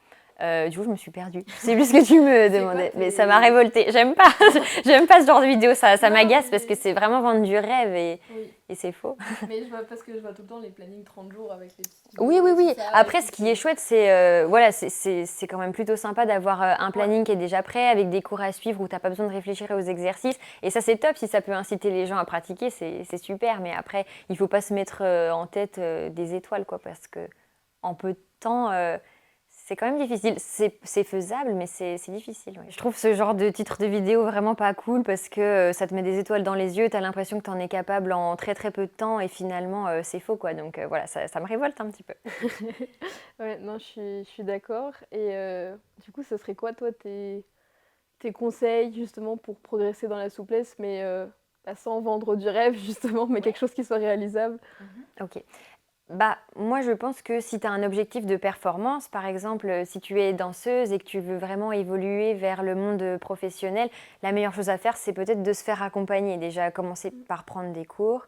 Du coup, je me suis perdue. C'est plus ce que tu me demandais. Mais ça m'a révoltée. J'aime pas ce genre de vidéo. Ça Non, m'agace mais- parce que c'est vraiment vendre du rêve Oui, et c'est faux. mais parce que je vois tout le temps les plannings 30 jours avec les petites Oui, vidéos oui, et tout oui. ça. Après, ce qui est chouette, c'est voilà, c'est quand même plutôt sympa d'avoir un planning qui est déjà prêt avec des cours à suivre où tu n'as pas besoin de réfléchir aux exercices. Et ça, c'est top. Si ça peut inciter les gens à pratiquer, c'est super. Mais après, il ne faut pas se mettre en tête des étoiles, quoi, parce que en peu de temps, c'est quand même difficile. C'est faisable, mais c'est difficile. Ouais. Je trouve ce genre de titre de vidéo vraiment pas cool parce que ça te met des étoiles dans les yeux, tu as l'impression que tu en es capable en très très peu de temps et finalement c'est faux, quoi. Donc voilà, ça me révolte un petit peu. Ouais, non, je suis d'accord. Et du coup, ce serait quoi, toi, tes conseils, justement, pour progresser dans la souplesse, mais bah, sans vendre du rêve, justement, mais quelque chose qui soit réalisable? Ok. Bah, moi, je pense que si tu as un objectif de performance, par exemple, si tu es danseuse et que tu veux vraiment évoluer vers le monde professionnel, la meilleure chose à faire, c'est peut-être de se faire accompagner. Déjà, commencer par prendre des cours.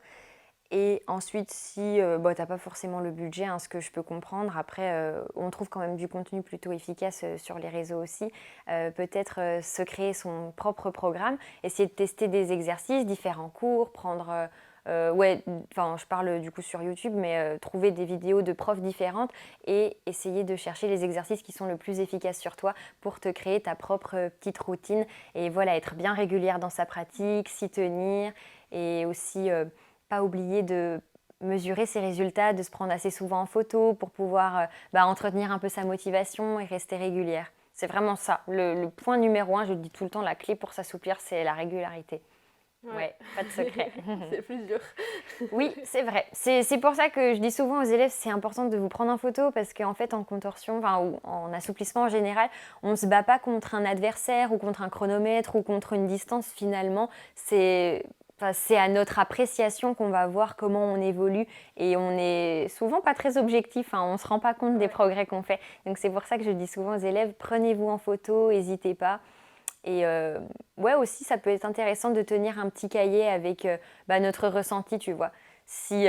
Et ensuite, si bah, tu n'as pas forcément le budget, hein, ce que je peux comprendre, après, on trouve quand même du contenu plutôt efficace sur les réseaux aussi. Peut-être se créer son propre programme, essayer de tester des exercices, différents cours, prendre... ouais, enfin, je parle du coup sur YouTube, mais trouver des vidéos de profs différentes et essayer de chercher les exercices qui sont le plus efficaces sur toi pour te créer ta propre petite routine et voilà, être bien régulière dans sa pratique, s'y tenir et aussi pas oublier de mesurer ses résultats, de se prendre assez souvent en photo pour pouvoir bah, entretenir un peu sa motivation et rester régulière. C'est vraiment ça. Le point numéro un, je le dis tout le temps, la clé pour s'assouplir, c'est la régularité. Ouais, pas de secret. C'est plus dur. Oui, c'est vrai. C'est pour ça que je dis souvent aux élèves, c'est important de vous prendre en photo parce qu'en fait, en contorsion, enfin, ou en assouplissement en général, on ne se bat pas contre un adversaire ou contre un chronomètre ou contre une distance finalement. C'est à notre appréciation qu'on va voir comment on évolue et on n'est souvent pas très objectif, hein, on ne se rend pas compte des progrès qu'on fait. Donc c'est pour ça que je dis souvent aux élèves, prenez-vous en photo, n'hésitez pas. Et ouais, aussi, ça peut être intéressant de tenir un petit cahier avec bah, notre ressenti, tu vois. Si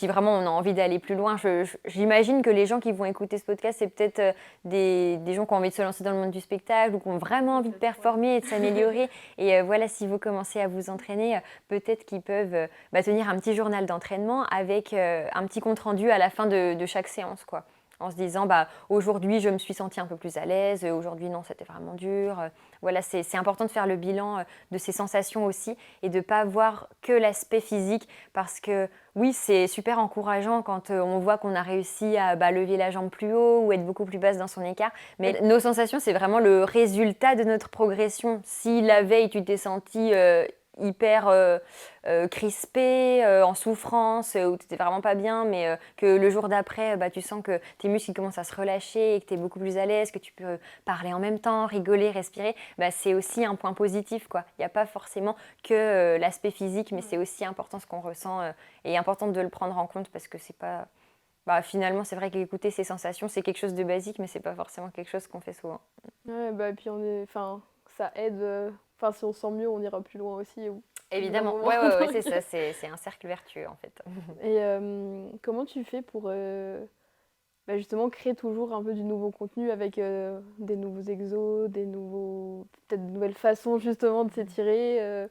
vraiment on a envie d'aller plus loin, j'imagine que les gens qui vont écouter ce podcast, c'est peut-être des gens qui ont envie de se lancer dans le monde du spectacle ou qui ont vraiment envie de performer et de s'améliorer. Et voilà, si vous commencez à vous entraîner, peut-être qu'ils peuvent bah, tenir un petit journal d'entraînement avec un petit compte-rendu à la fin de chaque séance, quoi. En se disant, bah, aujourd'hui, je me suis sentie un peu plus à l'aise, aujourd'hui, non, c'était vraiment dur. Voilà, c'est important de faire le bilan de ses sensations aussi et de ne pas voir que l'aspect physique parce que oui, c'est super encourageant quand on voit qu'on a réussi à bah, lever la jambe plus haut ou être beaucoup plus basse dans son écart. Mais nos sensations, c'est vraiment le résultat de notre progression. Si la veille, tu t'es senti hyper crispé, en souffrance, où tu n'étais vraiment pas bien, mais que le jour d'après, bah, tu sens que tes muscles commencent à se relâcher et que tu es beaucoup plus à l'aise, que tu peux parler en même temps, rigoler, respirer, bah, c'est aussi un point positif, quoi. Il n'y a pas forcément que l'aspect physique, mais c'est aussi important ce qu'on ressent et important de le prendre en compte parce que c'est pas... Bah, finalement, c'est vrai qu'écouter ses sensations, c'est quelque chose de basique, mais c'est pas forcément quelque chose qu'on fait souvent. Ouais, bah, et puis enfin, ça aide. Enfin, si on se sent mieux, on ira plus loin aussi. Évidemment, ouais, c'est ça, c'est un cercle vertueux en fait. Et comment tu fais pour bah, justement créer toujours un peu du nouveau contenu avec des nouveaux exos, peut-être de nouvelles façons justement de s'étirer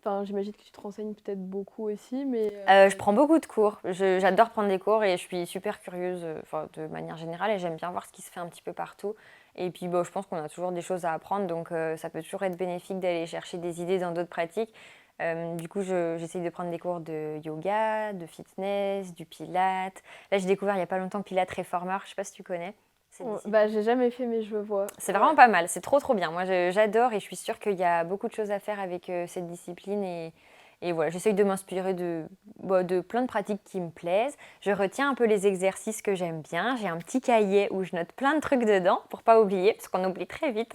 Enfin, j'imagine que tu te renseignes peut-être beaucoup aussi, mais... Je prends beaucoup de cours. J'adore prendre des cours et je suis super curieuse de manière générale et j'aime bien voir ce qui se fait un petit peu partout. Et puis bon, je pense qu'on a toujours des choses à apprendre, donc ça peut toujours être bénéfique d'aller chercher des idées dans d'autres pratiques. Du coup, j'essaye de prendre des cours de yoga, de fitness, du pilates. Là, j'ai découvert il n'y a pas longtemps Pilates Reformer, je ne sais pas si tu connais. Bah, j'ai jamais fait, mais je vois. C'est vraiment pas mal, c'est trop bien. Moi, j'adore et je suis sûre qu'il y a beaucoup de choses à faire avec cette discipline et voilà, j'essaye de m'inspirer de plein de pratiques qui me plaisent. Je retiens un peu les exercices que j'aime bien. J'ai un petit cahier où je note plein de trucs dedans pour pas oublier, parce qu'on oublie très vite.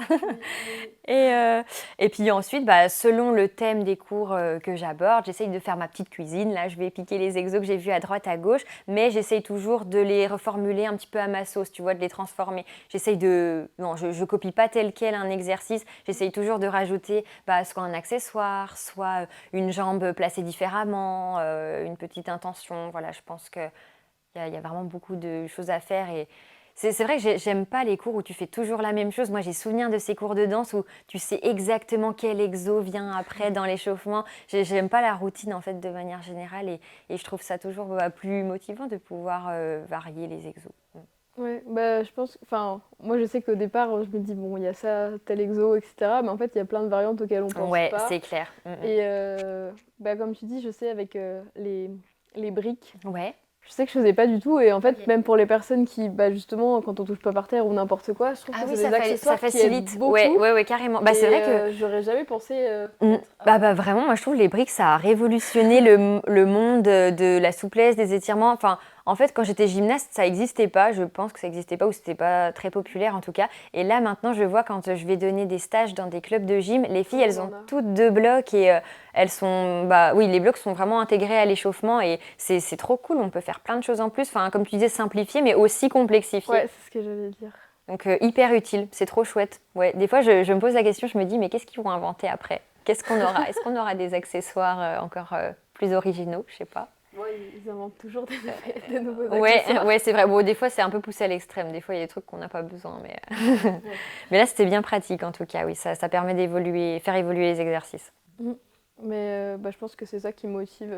Et puis ensuite, bah, selon le thème des cours que j'aborde, j'essaye de faire ma petite cuisine. Là, je vais piquer les exos que j'ai vus à droite, à gauche, mais j'essaye toujours de les reformuler un petit peu à ma sauce, tu vois, de les transformer. Non, je copie pas tel quel un exercice. J'essaye toujours de rajouter bah, soit un accessoire, soit une jambe placée différemment, une petite intention. Voilà, je pense qu'il y a vraiment beaucoup de choses à faire et C'est vrai que j'aime pas les cours où tu fais toujours la même chose. Moi, j'ai souvenir de ces cours de danse où tu sais exactement quel exo vient après dans l'échauffement. J'aime pas la routine en fait de manière générale et je trouve ça toujours plus motivant de pouvoir varier les exos. Ouais, bah, je pense, enfin, moi je sais qu'au départ, je me dis, bon, il y a ça, tel exo, etc. Mais en fait, il y a plein de variantes auxquelles on pense Ouais, pas. c'est clair. Et bah, comme tu dis, je sais, avec les briques, Ouais. je sais que je faisais pas du tout. Et en fait, Ok. même pour les personnes qui, bah, justement, quand on touche pas par terre ou n'importe quoi, je trouve Ah que oui, c'est des ça accessoires qui aident facilite. Ouais, beaucoup. ouais, ouais, carrément. Bah, c'est Et vrai que j'aurais jamais pensé Mm. mettre Bah, vraiment, moi je trouve les briques, ça a révolutionné le monde de la souplesse, des étirements. Enfin, en fait, quand j'étais gymnaste, ça n'existait pas. Je pense que ça n'existait pas ou c'était pas très populaire en tout cas. Et là, maintenant, je vois quand je vais donner des stages dans des clubs de gym, les tout filles, le elles monde ont en a. toutes deux blocs et elles sont, bah oui, les blocs sont vraiment intégrés à l'échauffement et c'est trop cool. On peut faire plein de choses en plus. Enfin, comme tu disais, simplifier, mais aussi complexifier. Ouais, c'est ce que j'allais dire. Donc hyper utile, c'est trop chouette. Ouais, des fois je me pose la question, je me dis mais qu'est-ce qu'ils vont inventer après? Qu'est-ce qu'on aura? Est-ce qu'on aura des accessoires encore plus originaux? Je sais pas. Ouais, ils inventent toujours des nouveaux Ouais, accessoires. ouais, c'est vrai. Bon, des fois c'est un peu poussé à l'extrême. Des fois il y a des trucs qu'on n'a pas besoin, mais Ouais. mais là c'était bien pratique en tout cas. Oui, ça permet d'évoluer, faire évoluer les exercices. Mm. Mais bah, je pense que c'est ça qui motive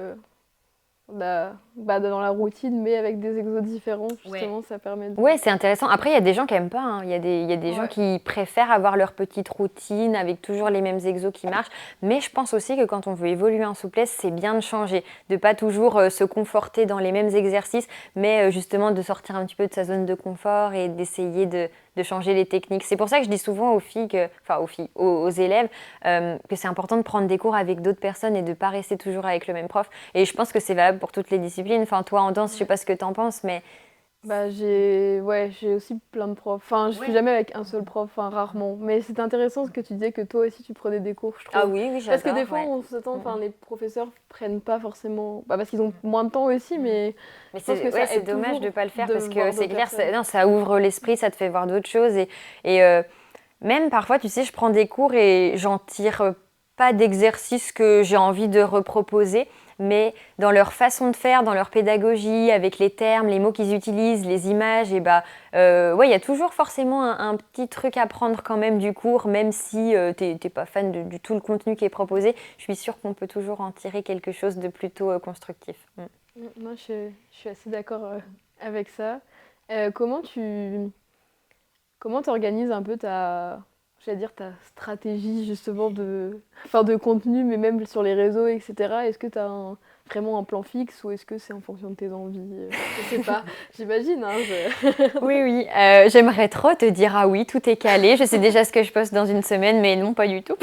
bah, dans la routine, mais avec des exos différents, Ouais. justement, ça permet de... Ouais, c'est intéressant. Après, il y a des gens qui aiment pas, hein. Il y a des gens Ouais, qui préfèrent avoir leur petite routine avec toujours les mêmes exos qui marchent. Mais je pense aussi que quand on veut évoluer en souplesse, c'est bien de changer, de pas toujours se conforter dans les mêmes exercices, mais justement de sortir un petit peu de sa zone de confort et d'essayer de changer les techniques. C'est pour ça que je dis souvent aux filles, aux élèves, que c'est important de prendre des cours avec d'autres personnes et de pas rester toujours avec le même prof. Et je pense que c'est valable pour toutes les disciplines. Enfin, toi en danse, je sais ouais. pas ce que t'en penses, mais Bah, j'ai aussi plein de profs. Enfin, je suis ouais. jamais avec un seul prof, enfin, rarement. Mais c'est intéressant ce que tu disais que toi aussi tu prenais des cours, je Ah trouve. oui, oui, Parce que des j'adore, fois, ouais. on s'attend, Mm, enfin, mm. les professeurs prennent pas forcément. Bah, parce qu'ils ont moins de temps aussi, mais Mais je pense que ouais, ça c'est aide dommage de toujours ne pas le faire de parce que voir c'est d'autres clair, personnes. non, ça ouvre l'esprit, ça te fait voir d'autres choses. Et même parfois, tu sais, je prends des cours et j'en tire pas d'exercices que j'ai envie de reproposer, mais dans leur façon de faire, dans leur pédagogie, avec les termes, les mots qu'ils utilisent, les images, et bah, ouais, il y a toujours forcément un petit truc à prendre quand même du cours, même si t'es pas fan du tout le contenu qui est proposé. Je suis sûre qu'on peut toujours en tirer quelque chose de plutôt constructif. Mm. Moi, je suis assez d'accord avec ça. Comment comment t'organises un peu j'allais dire ta stratégie justement enfin, de contenu, mais même sur les réseaux, etc. Est-ce que tu as vraiment un plan fixe ou est-ce que c'est en fonction de tes envies? Je sais pas, j'imagine, hein, Oui, oui, j'aimerais trop te dire ah oui, tout est calé, je sais déjà ce que je poste dans une semaine, mais non, pas du tout.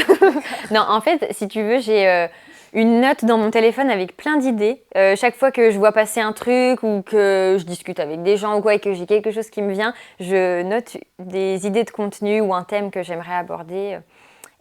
Non, en fait, si tu veux, j'ai une note dans mon téléphone avec plein d'idées. Chaque fois que je vois passer un truc ou que je discute avec des gens ou quoi et que j'ai quelque chose qui me vient, je note des idées de contenu ou un thème que j'aimerais aborder.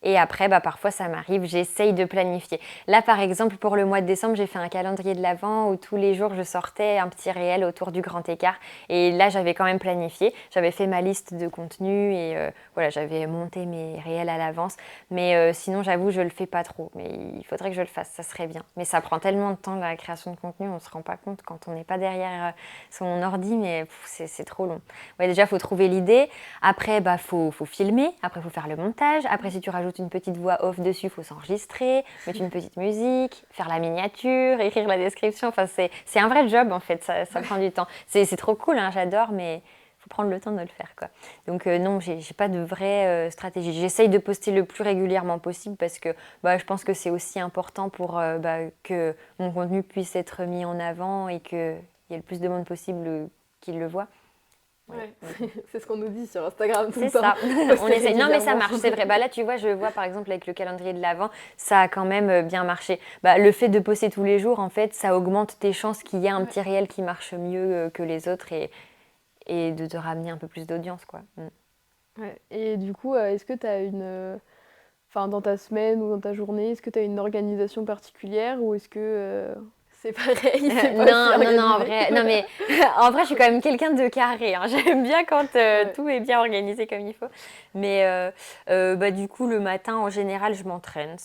Et après, bah, parfois, ça m'arrive, j'essaye de planifier. Là, par exemple, pour le mois de décembre, j'ai fait un calendrier de l'Avent où tous les jours, je sortais un petit réel autour du grand écart. Et là, j'avais quand même planifié. J'avais fait ma liste de contenus et voilà, j'avais monté mes réels à l'avance. Mais sinon, j'avoue, je le fais pas trop. Mais il faudrait que je le fasse, ça serait bien. Mais ça prend tellement de temps, la création de contenu, on se rend pas compte quand on n'est pas derrière son ordi, mais c'est trop long. Ouais, déjà, il faut trouver l'idée. Après, bah, faut filmer. Après, il faut faire le montage. Après, si tu rajoutes une petite voix off dessus, il faut s'enregistrer, mettre une petite musique, faire la miniature, écrire la description. Enfin, c'est un vrai job, en fait. Ça prend du temps. C'est trop cool, hein, j'adore, mais il faut prendre le temps de le faire, quoi. Donc, non, j'ai pas de vraie stratégie. J'essaye de poster le plus régulièrement possible parce que bah, je pense que c'est aussi important pour bah, que mon contenu puisse être mis en avant et qu'il y ait le plus de monde possible qui le voit. Ouais, c'est ce qu'on nous dit sur Instagram tout C'est le temps. ça. Poster On essaye. Non, mais ça régulièrement. marche, c'est vrai. Bah là, tu vois, je vois par exemple avec le calendrier de l'Avent, ça a quand même bien marché. Bah, le fait de poster tous les jours, en fait, ça augmente tes chances qu'il y ait un Ouais. petit réel qui marche mieux que les autres et de te ramener un peu plus d'audience, quoi. Mm. Ouais. Et du coup, est-ce que tu as enfin, dans ta semaine ou dans ta journée, est-ce que tu as une organisation particulière ou est-ce que c'est pareil, c'est pas si Non, non, non, en organisé? vrai, non, mais en vrai, je suis quand même quelqu'un de carré, hein. J'aime bien quand Ouais. tout est bien organisé comme il faut. Mais bah, du coup, le matin, en général, je m'entraîne.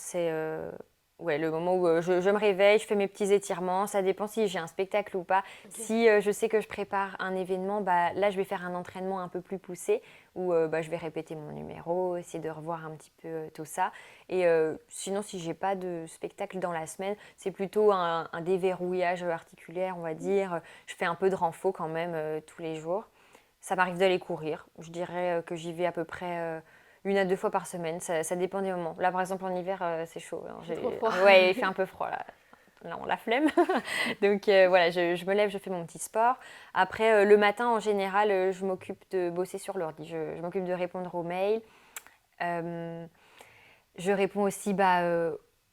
Ouais, le moment où je me réveille, je fais mes petits étirements, ça dépend si j'ai un spectacle ou pas. Ok. Si je sais que je prépare un événement, bah, là je vais faire un entraînement un peu plus poussé où bah, je vais répéter mon numéro, essayer de revoir un petit peu tout ça. Et sinon, si j'ai pas de spectacle dans la semaine, c'est plutôt un déverrouillage articulaire, on va dire. Je fais un peu de renfo quand même tous les jours. Ça m'arrive d'aller courir. Je dirais que j'y vais à peu près 1 à 2 fois par semaine. Ça dépend des moments. Là, par exemple, en hiver, c'est chaud. Alors, C'est trop froid. ouais, il fait un peu froid là. Là, on la flemme. Donc voilà, je me lève, je fais mon petit sport. Après, le matin, en général, je m'occupe de bosser sur l'ordi. Je m'occupe de répondre aux mails. Euh, je réponds aussi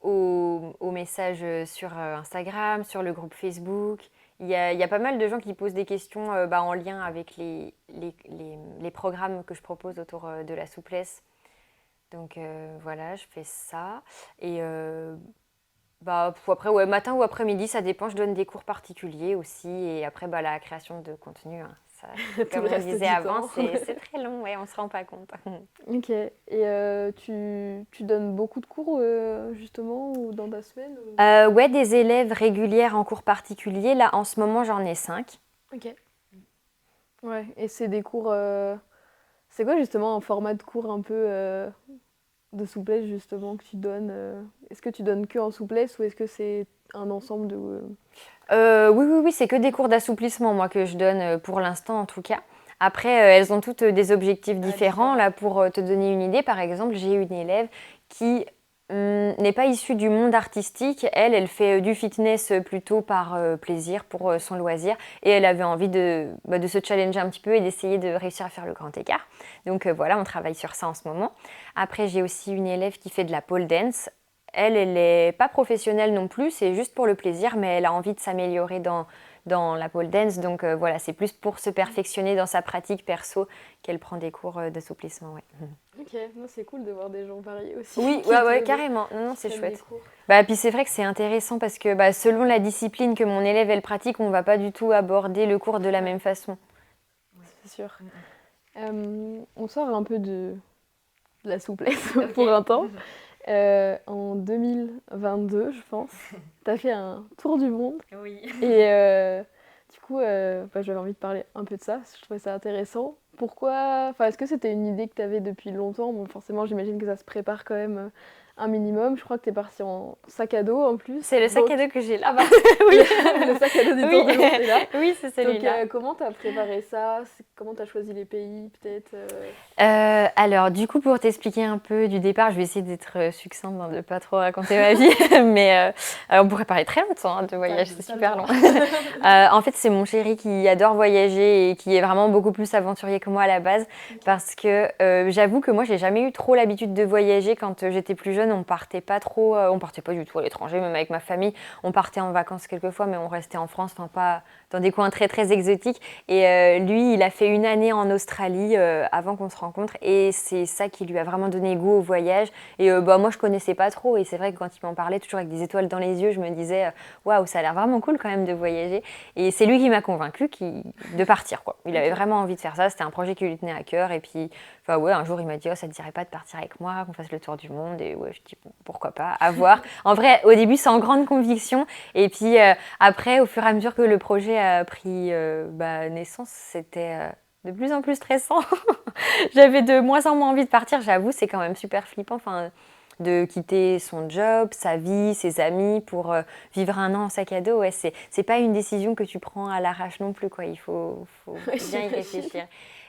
aux messages sur Instagram, sur le groupe Facebook. Il y a pas mal de gens qui posent des questions en lien avec les programmes que je propose autour de la souplesse. Donc voilà, je fais ça. Et après, ouais, matin ou après-midi, ça dépend. Je donne des cours particuliers aussi. Et après, la création de contenu, hein, ça, Tout comme le on reste disait du avant, temps. c'est très long. Ouais, on ne se rend pas compte. Ok. Et tu donnes beaucoup de cours justement ou dans ta semaine ou... Ouais, des élèves régulières en cours particuliers. Là, en ce moment, j'en ai 5. Ok. Ouais. Et c'est des cours. C'est quoi justement un format de cours un peu de souplesse justement que tu donnes Est-ce que tu donnes que en souplesse ou est-ce que c'est un ensemble de... Oui, oui, oui, c'est que des cours d'assouplissement, moi, que je donne pour l'instant, en tout cas. Après, elles ont toutes des objectifs différents. différents. Là, pour te donner une idée, par exemple, j'ai une élève qui n'est pas issue du monde artistique. Elle fait du fitness plutôt par plaisir, pour son loisir. Et elle avait envie de se challenger un petit peu et d'essayer de réussir à faire le grand écart. Donc voilà, on travaille sur ça en ce moment. Après, j'ai aussi une élève qui fait de la pole dance. Elle n'est pas professionnelle non plus, c'est juste pour le plaisir, mais elle a envie de s'améliorer dans la pole dance. Donc voilà, c'est plus pour se perfectionner dans sa pratique perso qu'elle prend des cours d'assouplissement. Ouais. Ok, non, c'est cool de voir des gens variés aussi. Oui, qui ouais, te ouais, carrément. Non, non, c'est prennent des chouette. cours. Puis c'est vrai que c'est intéressant parce que selon la discipline que mon élève elle pratique, on va pas du tout aborder le cours de la Ouais. même façon. C'est sûr. On sort un peu de la souplesse pour un temps. En 2022, je pense, tu as fait un tour du monde. Oui. Et du coup, j'avais envie de parler un peu de ça. Je trouvais ça intéressant. Pourquoi... Est-ce que c'était une idée que tu avais depuis longtemps? Bon, forcément, j'imagine que ça se prépare quand même un minimum. Je crois que tu es parti en sac à dos en plus. C'est le sac à Donc... dos que j'ai là. Ah bah, Oui. le sac à dos du Oui. tour du monde est là. Oui, c'est Donc, celui-là. comment tu as préparé ça? Comment tu as choisi les pays, peut-être Alors, du coup, pour t'expliquer un peu du départ, je vais essayer d'être succincte, de ne pas trop raconter ma vie, mais on pourrait parler très longtemps de voyage, c'est super long. En fait, c'est mon chéri qui adore voyager et qui est vraiment beaucoup plus aventurier que moi à la base, parce que j'avoue que moi, j'ai jamais eu trop l'habitude de voyager. Quand j'étais plus jeune, on partait pas du tout à l'étranger, même avec ma famille. On partait en vacances quelquefois, mais on restait en France, enfin pas dans des coins très très exotiques. Et lui, il a fait 1 année en Australie avant qu'on se rencontre, et c'est ça qui lui a vraiment donné goût au voyage. Et moi, je connaissais pas trop, et c'est vrai que quand il m'en parlait, toujours avec des étoiles dans les yeux, je me disais waouh, ça a l'air vraiment cool quand même de voyager. Et c'est lui qui m'a convaincue de partir, quoi. Il avait vraiment envie de faire ça, c'était un projet qui lui tenait à cœur. Et puis, ouais, un jour, il m'a dit ça te dirait pas de partir avec moi, qu'on fasse le tour du monde? Et ouais, je dis bon, pourquoi pas, à voir. En vrai, au début, c'est en grande conviction, et puis après, au fur et à mesure que le projet a pris naissance, c'était de plus en plus stressant. J'avais de moins en moins envie de partir, j'avoue, c'est quand même super flippant. Enfin, de quitter son job, sa vie, ses amis pour vivre 1 an en sac à dos, ouais, c'est pas une décision que tu prends à l'arrache non plus, quoi. Il faut bien y réfléchir.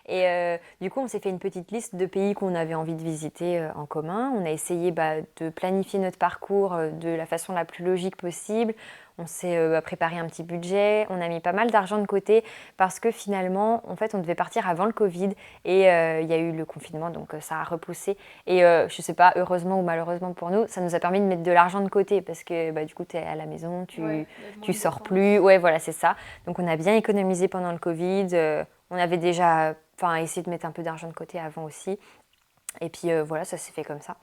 Et du coup, on s'est fait une petite liste de pays qu'on avait envie de visiter en commun. On a essayé de planifier notre parcours de la façon la plus logique possible. On s'est préparé un petit budget, on a mis pas mal d'argent de côté parce que finalement, en fait, on devait partir avant le Covid et il y a eu le confinement, donc ça a repoussé. Et je sais pas, heureusement ou malheureusement pour nous, ça nous a permis de mettre de l'argent de côté parce que du coup, tu es à la maison, tu sors plus. Ouais, voilà, c'est ça. Donc on a bien économisé pendant le Covid. On avait déjà essayé de mettre un peu d'argent de côté avant aussi. Et puis voilà, ça s'est fait comme ça.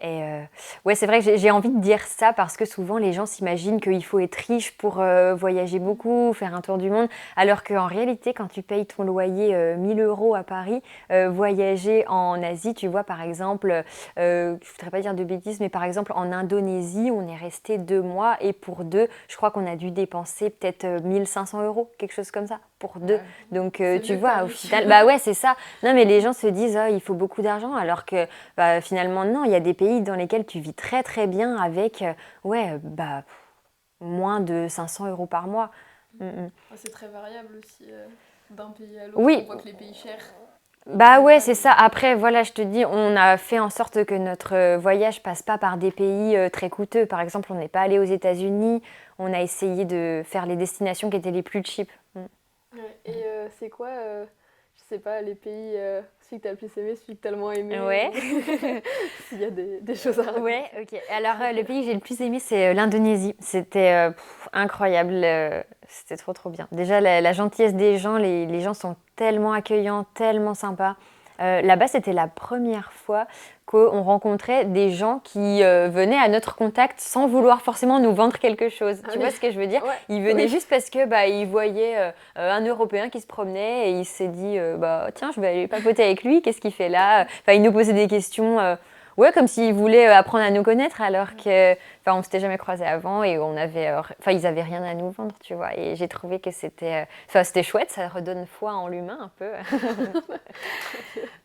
Ouais, c'est vrai que j'ai envie de dire ça parce que souvent les gens s'imaginent qu'il faut être riche pour voyager beaucoup, faire un tour du monde, alors qu'en réalité, quand tu payes ton loyer 1000 euros à Paris, voyager en Asie, tu vois, par exemple, je voudrais pas dire de bêtises, mais par exemple en Indonésie, on est resté 2 mois et pour deux, je crois qu'on a dû dépenser peut-être 1500 euros, quelque chose comme ça, pour deux. Ouais. Donc C'est tu mieux que pas vois, au riche. final, bah ouais, c'est ça. Non, mais les gens se disent, oh, il faut beaucoup d'argent, alors que bah, finalement, non, il y a des pays dans lesquels tu vis très très bien avec moins de 500 euros par mois. Mm, mm. C'est très variable aussi d'un pays à l'autre. On Oui, voit que les pays chers, bah il n'y a ouais, pas c'est de... ça. Après, voilà, je te dis, on a fait en sorte que notre voyage passe pas par des pays très coûteux. Par exemple, on n'est pas allé aux États-Unis. On a essayé de faire les destinations qui étaient les plus cheap. Mm. Ouais. Et c'est quoi, je sais pas, les pays, celui que t'as le plus aimé, celui que t'as le moins aimé, Ouais. ou s'il y a des choses à Ouais, raconter. ok. Alors, le pays que j'ai le plus aimé, c'est l'Indonésie. C'était incroyable. C'était trop, trop bien. Déjà, la gentillesse des gens, les gens sont tellement accueillants, tellement sympas. Là-bas, c'était la première fois qu'on rencontrait des gens qui venaient à notre contact sans vouloir forcément nous vendre quelque chose. Ah Tu oui, vois ce que je veux dire? ouais, Ils venaient oui. juste parce que bah, ils voyaient un Européen qui se promenait et il s'est dit bah tiens, je vais aller papoter avec lui. Qu'est-ce qu'il fait là? Enfin, il nous posait des questions. Ouais, comme s'ils voulaient apprendre à nous connaître alors que, enfin, on s'était jamais croisés avant et on avait, enfin, ils avaient rien à nous vendre, tu vois. Et j'ai trouvé que c'était, enfin, c'était chouette, ça redonne foi en l'humain un peu.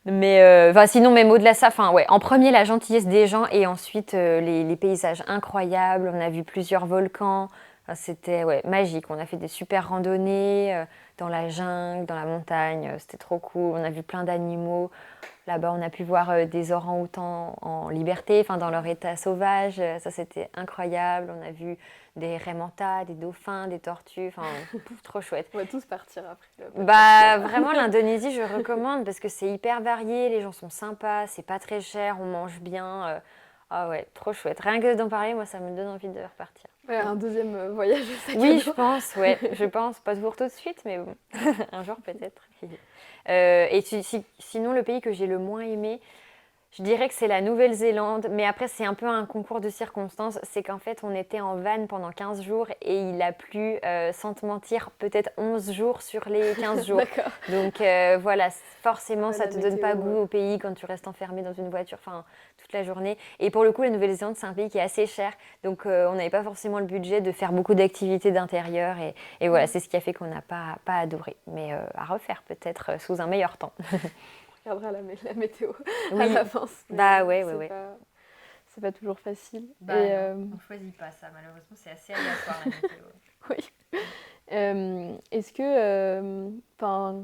Mais, enfin, sinon, même au-delà de ça, enfin, ouais, en premier la gentillesse des gens et ensuite les paysages incroyables. On a vu plusieurs volcans. Enfin, c'était ouais, magique. On a fait des super randonnées dans la jungle, dans la montagne. C'était trop cool. On a vu plein d'animaux. Là-bas, on a pu voir des orang-outans en liberté, enfin dans leur état sauvage. Ça, c'était incroyable. On a vu des raimentas, des dauphins, des tortues. Enfin, trop chouette. On va tous partir après le podcast. Bah, vraiment, l'Indonésie, je recommande parce que c'est hyper varié. Les gens sont sympas, c'est pas très cher, on mange bien. Ah ouais, trop chouette. Rien que d'en parler, moi, ça me donne envie de repartir. Ouais, un deuxième voyage sac à Oui, je dos. pense, ouais. Je pense, pas pour tout de suite, mais bon, un jour peut-être. Et sinon, le pays que j'ai le moins aimé, je dirais que c'est la Nouvelle-Zélande, mais après c'est un peu un concours de circonstances. C'est qu'en fait on était en van pendant 15 jours et il a plu, sans te mentir, peut-être 11 jours sur les 15 jours. D'accord. Donc voilà, forcément Ouais, ça la te donne météo. pas goût au pays quand tu restes enfermé dans une voiture enfin, toute la journée. Et pour le coup la Nouvelle-Zélande c'est un pays qui est assez cher, donc on n'avait pas forcément le budget de faire beaucoup d'activités d'intérieur et voilà, c'est ce qui a fait qu'on n'a pas adoré. Mais à refaire peut-être sous un meilleur temps. On regardera la météo à Oui, l'avance. Mais bah ouais. c'est pas toujours facile. Bah Et non, on choisit pas ça, malheureusement, c'est assez aléatoire la météo. oui. Est-ce que, enfin,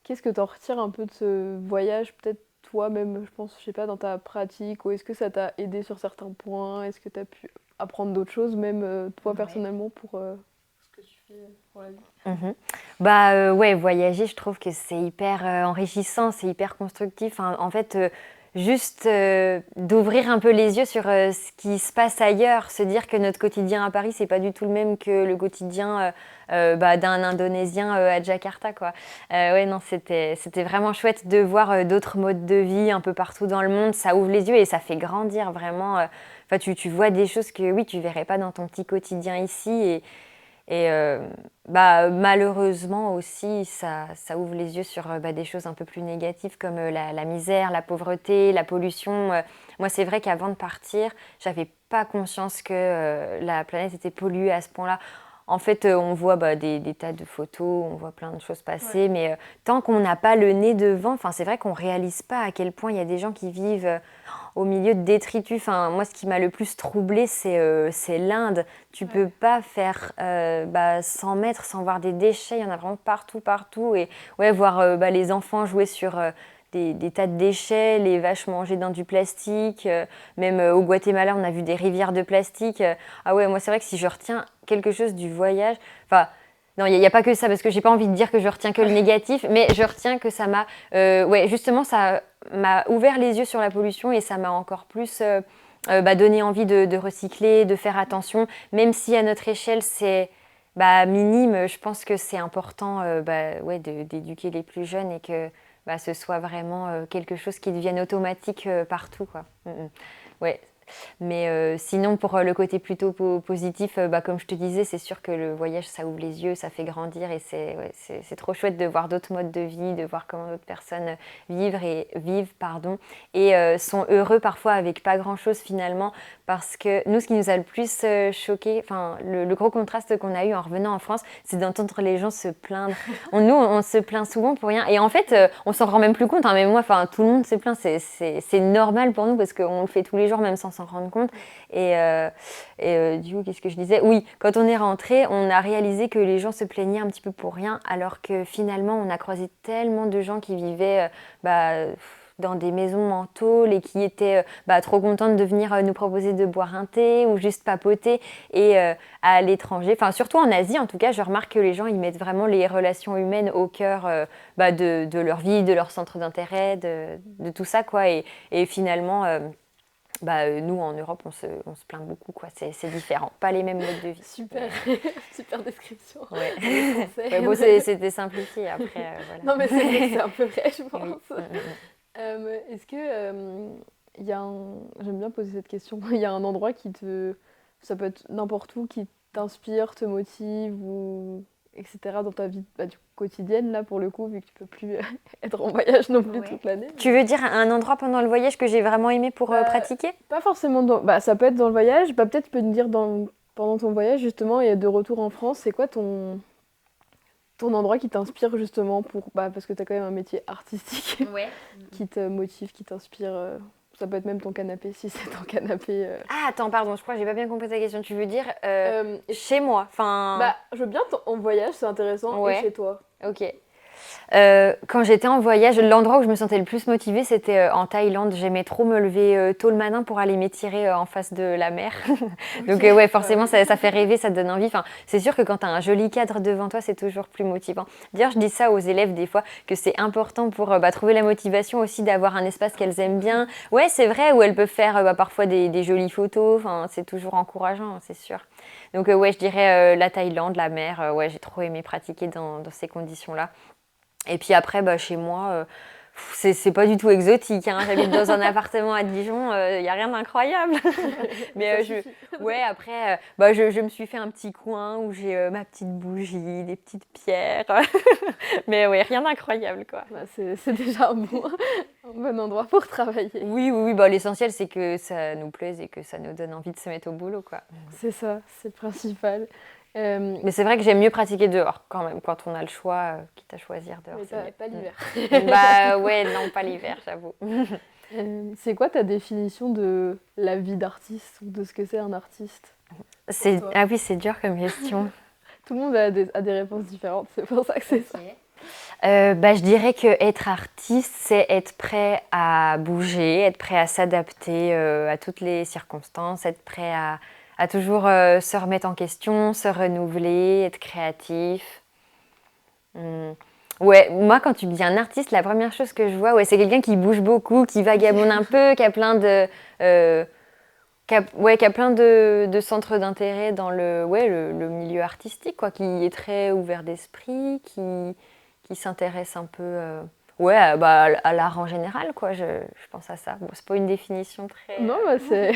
qu'est-ce que tu en retires un peu de ce voyage, peut-être toi-même, je pense, je sais pas, dans ta pratique, ou est-ce que ça t'a aidé sur certains points? Est-ce que tu as pu apprendre d'autres choses, même toi Ouais. personnellement, pour ce que tu fais pour la vie? Mhm. Bah ouais, voyager, je trouve que c'est hyper enrichissant, c'est hyper constructif. En fait, juste d'ouvrir un peu les yeux sur ce qui se passe ailleurs, se dire que notre quotidien à Paris, c'est pas du tout le même que le quotidien bah, d'un Indonésien à Jakarta, quoi. Ouais, non, c'était vraiment chouette de voir d'autres modes de vie un peu partout dans le monde. Ça ouvre les yeux et ça fait grandir vraiment. Enfin, tu vois des choses que oui, tu verrais pas dans ton petit quotidien ici et bah, malheureusement aussi, ça ouvre les yeux sur bah, des choses un peu plus négatives comme la misère, la pauvreté, la pollution. Moi, c'est vrai qu'avant de partir, j'avais pas conscience que la planète était polluée à ce point-là. En fait, on voit bah, des tas de photos, on voit plein de choses passer, Ouais. mais tant qu'on n'a pas le nez devant, c'est vrai qu'on réalise pas à quel point il y a des gens qui vivent au milieu de détritus. Enfin, moi, ce qui m'a le plus troublée, c'est l'Inde. Tu peux Ouais. pas faire 100 mètres sans voir des déchets. Il y en a vraiment partout, partout. Et ouais, voir bah, les enfants jouer sur des tas de déchets, les vaches manger dans du plastique. Même au Guatemala, on a vu des rivières de plastique. Ah ouais, moi, c'est vrai que si je retiens quelque chose du voyage, enfin. Non, il n'y a pas que ça, parce que j'ai pas envie de dire que je retiens que le négatif, mais je retiens que ça m'a... ouais, justement, ça m'a ouvert les yeux sur la pollution et ça m'a encore plus bah, donné envie de recycler, de faire attention. Même si à notre échelle, c'est bah, minime, je pense que c'est important bah, ouais, d'éduquer les plus jeunes et que bah, ce soit vraiment quelque chose qui devienne automatique partout, quoi. Mm, mm. Ouais. Mais sinon, pour le côté plutôt positif, comme je te disais, c'est sûr que le voyage, ça ouvre les yeux, ça fait grandir et c'est trop chouette de voir d'autres modes de vie, de voir comment d'autres personnes vivent, pardon, et sont heureux parfois avec pas grand-chose finalement. Parce que nous, ce qui nous a le plus choqué, enfin, le gros contraste qu'on a eu en revenant en France, c'est d'entendre les gens se plaindre. Nous, on se plaint souvent pour rien. Et en fait, on s'en rend même plus compte. Hein, mais moi, enfin, tout le monde se plaint. C'est normal pour nous parce qu'on le fait tous les jours, même sans s'en rendre compte. Et du coup, qu'est-ce que je disais? Oui, quand on est rentré, on a réalisé que les gens se plaignaient un petit peu pour rien, alors que finalement, on a croisé tellement de gens qui vivaient dans des maisons en tôle et qui étaient trop contentes de venir nous proposer de boire un thé ou juste papoter. Et à l'étranger, enfin surtout en Asie en tout cas, je remarque que les gens ils mettent vraiment les relations humaines au cœur de leur vie, de leur centre d'intérêt, de tout ça quoi. Et finalement, nous en Europe on se plaint beaucoup quoi. C'est différent, pas les mêmes modes de vie. Super, super description. Ouais. Les Français. Ouais, bon, c'était simplifié après. Voilà. Non mais c'est vrai que c'est un peu vrai, je pense. Oui. Est-ce que il y a j'aime bien poser cette question, il y a un endroit ça peut être n'importe où, qui t'inspire, te motive ou etc. dans ta vie quotidienne là pour le coup, vu que tu peux plus être en voyage non plus toute l'année. Tu veux dire un endroit pendant le voyage que j'ai vraiment aimé pour pratiquer? Pas forcément ça peut être dans le voyage, peut-être tu peux me dire pendant ton voyage justement et de retour en France, c'est quoi ton endroit qui t'inspire justement parce que tu as quand même un métier artistique qui te motive, qui t'inspire. Ça peut être même ton canapé si c'est ton canapé. Ah attends, pardon, je crois que j'ai pas bien compris ta question. Tu veux dire chez moi, enfin. Je veux bien en voyage, c'est intéressant, et chez toi. Ok. Quand j'étais en voyage, l'endroit où je me sentais le plus motivée, c'était en Thaïlande. J'aimais trop me lever tôt le matin pour aller m'étirer en face de la mer. Donc ouais, forcément, ça fait rêver, ça te donne envie. Enfin, c'est sûr que quand tu as un joli cadre devant toi, c'est toujours plus motivant. D'ailleurs, je dis ça aux élèves des fois, que c'est important pour trouver la motivation aussi d'avoir un espace qu'elles aiment bien. Ouais, c'est vrai, où elles peuvent faire parfois des jolies photos. Enfin, c'est toujours encourageant, c'est sûr. Donc ouais, je dirais la Thaïlande, la mer. Ouais, j'ai trop aimé pratiquer dans ces conditions-là. Et puis après, chez moi, c'est pas du tout exotique. Hein. J'habite dans un appartement à Dijon, il n'y a rien d'incroyable. Mais après, je me suis fait un petit coin où j'ai ma petite bougie, des petites pierres. Mais ouais, rien d'incroyable, quoi. C'est déjà un bon endroit pour travailler. Oui, l'essentiel, c'est que ça nous plaise et que ça nous donne envie de se mettre au boulot, quoi. C'est ça, c'est le principal. Mais c'est vrai que j'aime mieux pratiquer dehors quand même, quand on a le choix, quitte à choisir dehors. Mais pas l'hiver. Ouais, non, pas l'hiver, j'avoue. C'est quoi ta définition de la vie d'artiste ou de ce que c'est un artiste? Ah oui, c'est dur comme question. Tout le monde a des réponses différentes, c'est pour ça que c'est ça. Je dirais que être artiste, c'est être prêt à bouger, être prêt à s'adapter à toutes les circonstances, être prêt à toujours se remettre en question, se renouveler, être créatif. Ouais, moi quand tu me dis un artiste, la première chose que je vois, c'est quelqu'un qui bouge beaucoup, qui vagabonde un peu, qui a plein de centres d'intérêt dans le milieu artistique, quoi, qui est très ouvert d'esprit, qui s'intéresse un peu à l'art en général, quoi. Je pense à ça. Bon, c'est pas une définition très... Non, c'est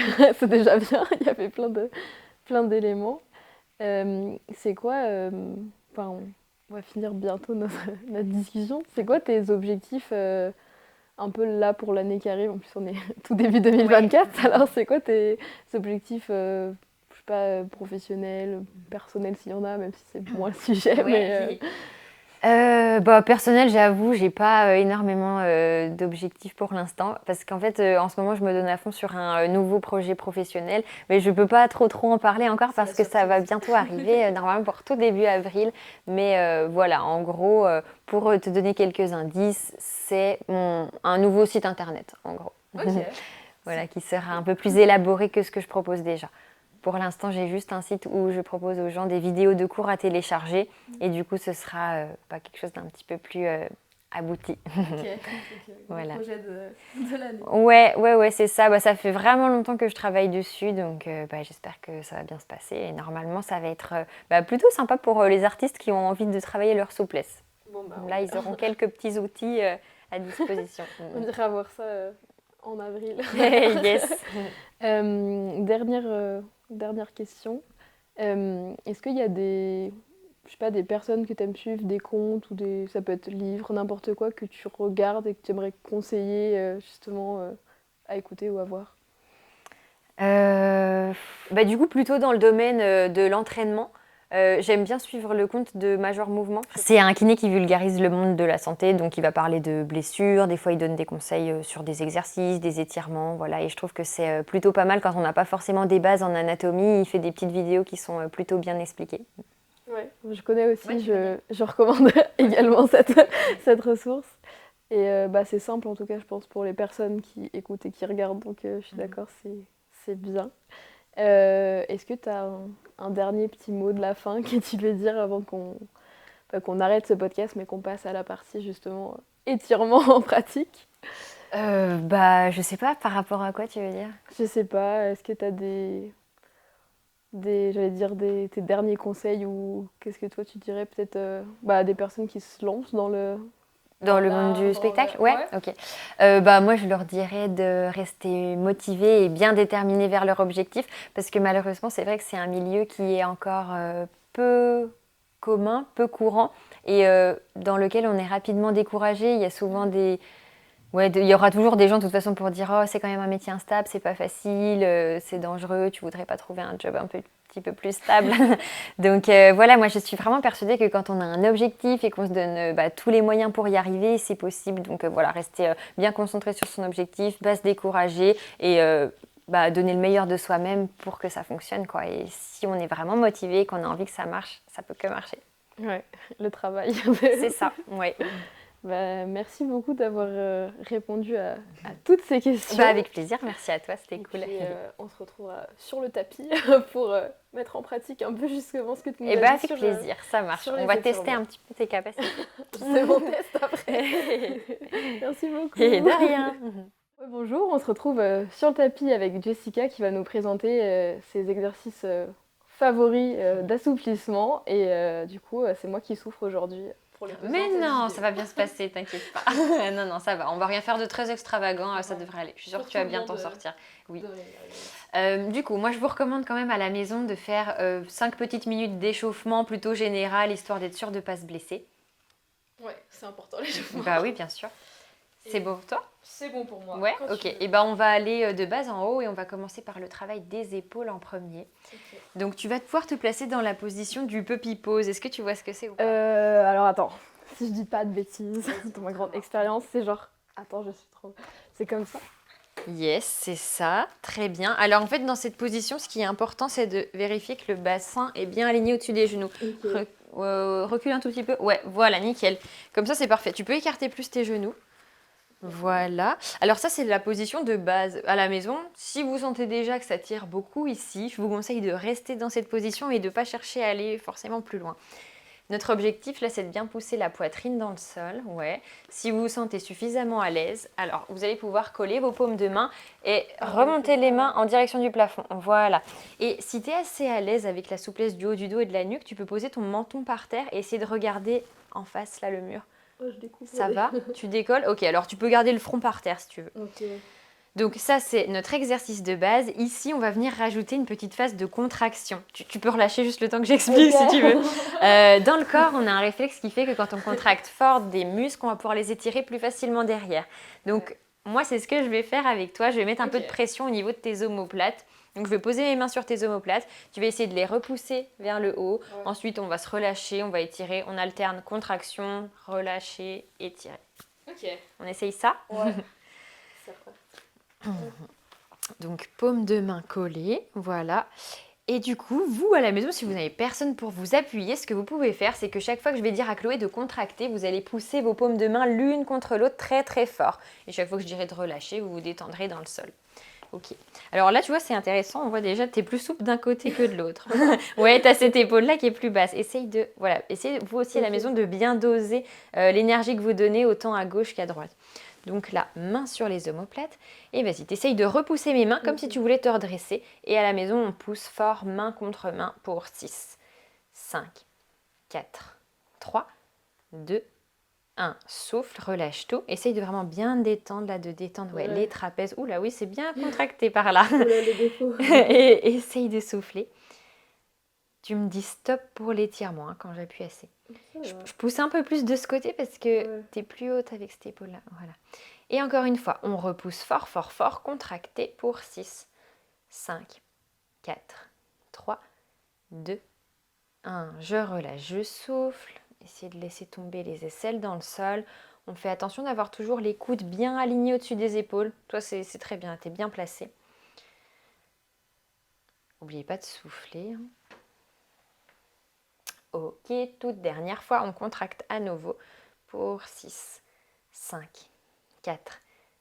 déjà bien, il y avait plein d'éléments. C'est quoi, on va finir bientôt notre discussion, c'est quoi tes objectifs un peu là pour l'année qui arrive? En plus on est tout début 2024, alors c'est quoi tes objectifs, je sais pas, professionnels, personnels s'il y en a, même si c'est moins le sujet, mais... Personnel, j'avoue, j'ai pas énormément d'objectifs pour l'instant parce qu'en fait, en ce moment, je me donne à fond sur un nouveau projet professionnel, mais je peux pas trop en parler encore parce que ça va bientôt arriver, normalement pour tout début avril. Mais voilà, en gros, pour te donner quelques indices, c'est un nouveau site internet, en gros. Okay. Voilà, qui sera un peu plus élaboré que ce que je propose déjà. Pour l'instant, j'ai juste un site où je propose aux gens des vidéos de cours à télécharger. Et du coup, ce sera quelque chose d'un petit peu plus abouti. Ok. Voilà. Le projet de l'année. Ouais, c'est ça. Ça fait vraiment longtemps que je travaille dessus. Donc, j'espère que ça va bien se passer. Et normalement, ça va être plutôt sympa pour les artistes qui ont envie de travailler leur souplesse. Là, ils auront quelques petits outils à disposition. On dirait avoir ça en avril. Yes. Dernière question. Est-ce qu'il y a je sais pas, des personnes que tu aimes suivre, des comptes ou ça peut être livres, n'importe quoi que tu regardes et que tu aimerais conseiller justement à écouter ou à voir? Du coup, plutôt dans le domaine de l'entraînement. J'aime bien suivre le compte de Major Mouvement. C'est un kiné qui vulgarise le monde de la santé, donc il va parler de blessures, des fois il donne des conseils sur des exercices, des étirements, voilà. Et je trouve que c'est plutôt pas mal quand on n'a pas forcément des bases en anatomie. Il fait des petites vidéos qui sont plutôt bien expliquées. Ouais, je connais aussi, Ouais, tu connais. je recommande également cette ressource. Et c'est simple en tout cas, je pense, pour les personnes qui écoutent et qui regardent, donc je suis d'accord, c'est bien. Est-ce que tu as un dernier petit mot de la fin que tu veux dire avant qu'on arrête ce podcast, mais qu'on passe à la partie justement étirement en pratique? Je sais pas, par rapport à quoi tu veux dire? Je sais pas, est-ce que tu as j'allais dire tes derniers conseils ou qu'est-ce que toi tu dirais peut-être à des personnes qui se lancent Dans le monde du spectacle? Ouais, ok. Moi, je leur dirais de rester motivés et bien déterminés vers leur objectif, parce que malheureusement, c'est vrai que c'est un milieu qui est encore peu commun, peu courant, et dans lequel on est rapidement découragé. Il y a souvent il y aura toujours des gens de toute façon pour dire oh c'est quand même un métier instable, c'est pas facile, c'est dangereux, tu voudrais pas trouver un job petit peu plus stable. Donc voilà, moi je suis vraiment persuadée que quand on a un objectif et qu'on se donne tous les moyens pour y arriver, c'est possible. Donc voilà, rester bien concentré sur son objectif, pas se décourager et donner le meilleur de soi-même pour que ça fonctionne, quoi. Et si on est vraiment motivé et qu'on a envie que ça marche, ça peut que marcher. Ouais, le travail. C'est ça, ouais. Merci beaucoup d'avoir répondu à toutes ces questions. Avec plaisir, merci à toi, c'était cool. Puis, on se retrouvera sur le tapis pour mettre en pratique un peu justement ce que tu nous as dit. Avec plaisir, ça marche. On va tester un petit peu tes capacités. C'est mon test après. Merci beaucoup. Et de rien. Bonjour, on se retrouve sur le tapis avec Jessica qui va nous présenter ses exercices favoris d'assouplissement. Et du coup, c'est moi qui souffre aujourd'hui. Mais non, ça va bien se passer, t'inquiète pas. Non, ça va. On va rien faire de très extravagant, ça devrait aller. Je suis sûre que tu vas bien t'en sortir. Oui. Du coup, moi je vous recommande quand même à la maison de faire 5 petites minutes d'échauffement plutôt général, histoire d'être sûr de ne pas se blesser. Ouais, c'est important l'échauffement. Oui, bien sûr. C'est bon pour toi? C'est bon pour moi. Ouais, ok. Et on va aller de bas en haut et on va commencer par le travail des épaules en premier. Okay. Donc tu vas pouvoir te placer dans la position du puppy pose. Est-ce que tu vois ce que c'est ou pas? Alors attends, si je dis pas de bêtises, dans ma grande expérience, c'est genre... Attends, je suis trop... C'est comme ça? Yes, c'est ça. Très bien. Alors en fait, dans cette position, ce qui est important, c'est de vérifier que le bassin est bien aligné au-dessus des genoux. Okay. Recule un tout petit peu. Ouais, voilà, nickel. Comme ça, c'est parfait. Tu peux écarter plus tes genoux. Voilà. Alors ça, c'est la position de base à la maison. Si vous sentez déjà que ça tire beaucoup ici, je vous conseille de rester dans cette position et de ne pas chercher à aller forcément plus loin. Notre objectif, là, c'est de bien pousser la poitrine dans le sol. Ouais. Si vous vous sentez suffisamment à l'aise, alors vous allez pouvoir coller vos paumes de main et remonter les mains en direction du plafond. Voilà. Et si tu es assez à l'aise avec la souplesse du haut du dos et de la nuque, tu peux poser ton menton par terre et essayer de regarder en face, là, le mur. Oh, je découvre. Ça va? Tu décolles? Ok, alors tu peux garder le front par terre si tu veux. Ok. Donc ça, c'est notre exercice de base. Ici, on va venir rajouter une petite phase de contraction. Tu peux relâcher juste le temps que j'explique si tu veux. Dans le corps, on a un réflexe qui fait que quand on contracte fort des muscles, on va pouvoir les étirer plus facilement derrière. Donc moi, c'est ce que je vais faire avec toi. Je vais mettre un peu de pression au niveau de tes omoplates. Donc je vais poser mes mains sur tes omoplates. Tu vas essayer de les repousser vers le haut. Ouais. Ensuite, on va se relâcher, on va étirer. On alterne contraction, relâcher, étirer. Ok. On essaye ça? Ouais. Donc paume de main collée, voilà. Et du coup, vous à la maison, si vous n'avez personne pour vous appuyer, ce que vous pouvez faire, c'est que chaque fois que je vais dire à Chloé de contracter, vous allez pousser vos paumes de main l'une contre l'autre très très fort. Et chaque fois que je dirai de relâcher, vous vous détendrez dans le sol. Ok. Alors là, tu vois, c'est intéressant. On voit déjà que tu es plus souple d'un côté que de l'autre. Ouais, tu as cette épaule-là qui est plus basse. Essayez vous aussi à la maison de bien doser l'énergie que vous donnez autant à gauche qu'à droite. Donc là, main sur les omoplates. Et vas-y, t'essayes de repousser mes mains comme si tu voulais te redresser. Et à la maison, on pousse fort, main contre main pour 6, 5, 4, 3, 2, 1, souffle, relâche tout. Essaye de vraiment bien détendre, là, de détendre Ouais. les trapèzes. Ouh là, oui, c'est bien contracté par là. Voilà les défauts. Et essaye de souffler. Tu me dis stop pour l'étirement quand j'appuie assez. Je pousse un peu plus de ce côté parce que tu es plus haute avec cette épaule-là. Voilà. Et encore une fois, on repousse fort, fort, fort, contracté pour 6, 5, 4, 3, 2, 1. Je relâche, je souffle. Essayez de laisser tomber les aisselles dans le sol. On fait attention d'avoir toujours les coudes bien alignés au-dessus des épaules. Toi, c'est très bien, tu es bien placé. N'oubliez pas de souffler. Ok, toute dernière fois, on contracte à nouveau pour 6, 5, 4,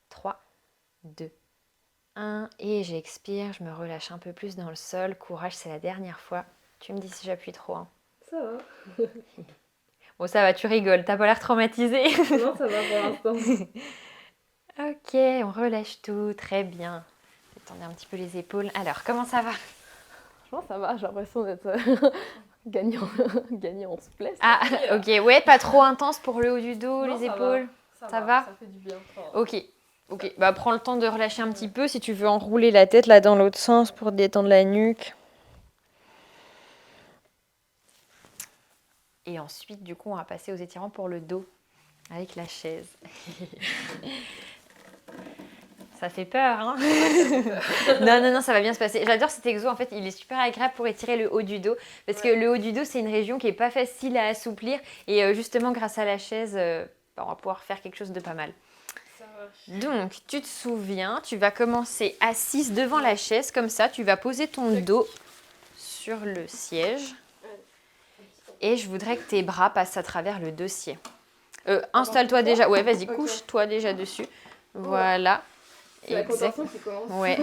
3, 2, 1. Et j'expire, je me relâche un peu plus dans le sol. Courage, c'est la dernière fois. Tu me dis si j'appuie trop. Hein. Ça va. Bon, ça va, tu rigoles, t'as pas l'air traumatisée. Non, ça va pour l'instant. Ok, on relâche tout, très bien. Détendez un petit peu les épaules. Alors, comment ça va? Franchement, ça va, j'ai l'impression d'être gagnant en souplesse. Ah, ok, ouais, pas trop intense pour le haut du dos, Non, les épaules. Ça va. Ça fait du bien. Ok, bah prends le temps de relâcher un petit peu si tu veux enrouler la tête là dans l'autre sens pour détendre la nuque. Et ensuite, du coup, on va passer aux étirements pour le dos avec la chaise. Ça fait peur, hein? Non, ça va bien se passer. J'adore cet exo, en fait, il est super agréable pour étirer le haut du dos. Parce que le haut du dos, c'est une région qui n'est pas facile à assouplir. Et justement, grâce à la chaise, on va pouvoir faire quelque chose de pas mal. Donc, tu te souviens, tu vas commencer assise devant la chaise, comme ça, tu vas poser ton dos sur le siège. Et je voudrais que tes bras passent à travers le dossier. Installe-toi déjà. Ouais, vas-y, couche-toi déjà dessus. Voilà. C'est la contorsion qui commence. Ouais.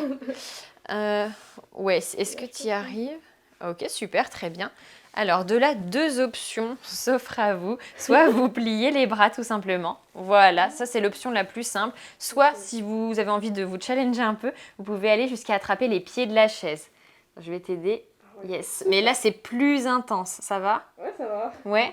Ouais, est-ce que tu y arrives? Ok, super, très bien. Alors, de là, 2 options s'offrent à vous. Soit vous pliez les bras tout simplement. Voilà, ça c'est l'option la plus simple. Soit, si vous avez envie de vous challenger un peu, vous pouvez aller jusqu'à attraper les pieds de la chaise. Je vais t'aider. Yes. Mais là, c'est plus intense. Ça va? Ouais, ça va. Ouais.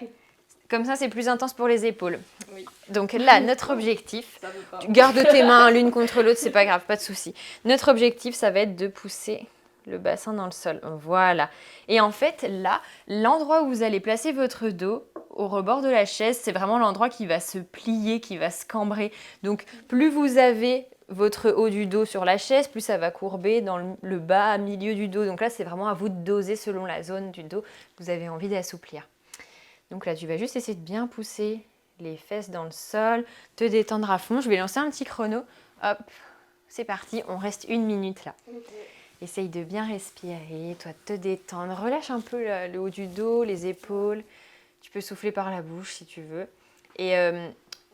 Comme ça, c'est plus intense pour les épaules. Oui. Donc là, notre objectif, Ça veut pas. tu gardes tes mains l'une contre l'autre, c'est pas grave, pas de souci. Notre objectif, ça va être de pousser le bassin dans le sol. Voilà. Et en fait, là, l'endroit où vous allez placer votre dos, au rebord de la chaise, c'est vraiment l'endroit qui va se plier, qui va se cambrer. Donc, plus vous avez votre haut du dos sur la chaise, plus ça va courber dans le bas, milieu du dos. Donc là, c'est vraiment à vous de doser selon la zone du dos que vous avez envie d'assouplir. Donc là, tu vas juste essayer de bien pousser les fesses dans le sol, te détendre à fond. Je vais lancer un petit chrono. Hop, c'est parti. On reste 1 minute là. Okay. Essaye de bien respirer, toi de te détendre. Relâche un peu le haut du dos, les épaules. Tu peux souffler par la bouche si tu veux. Et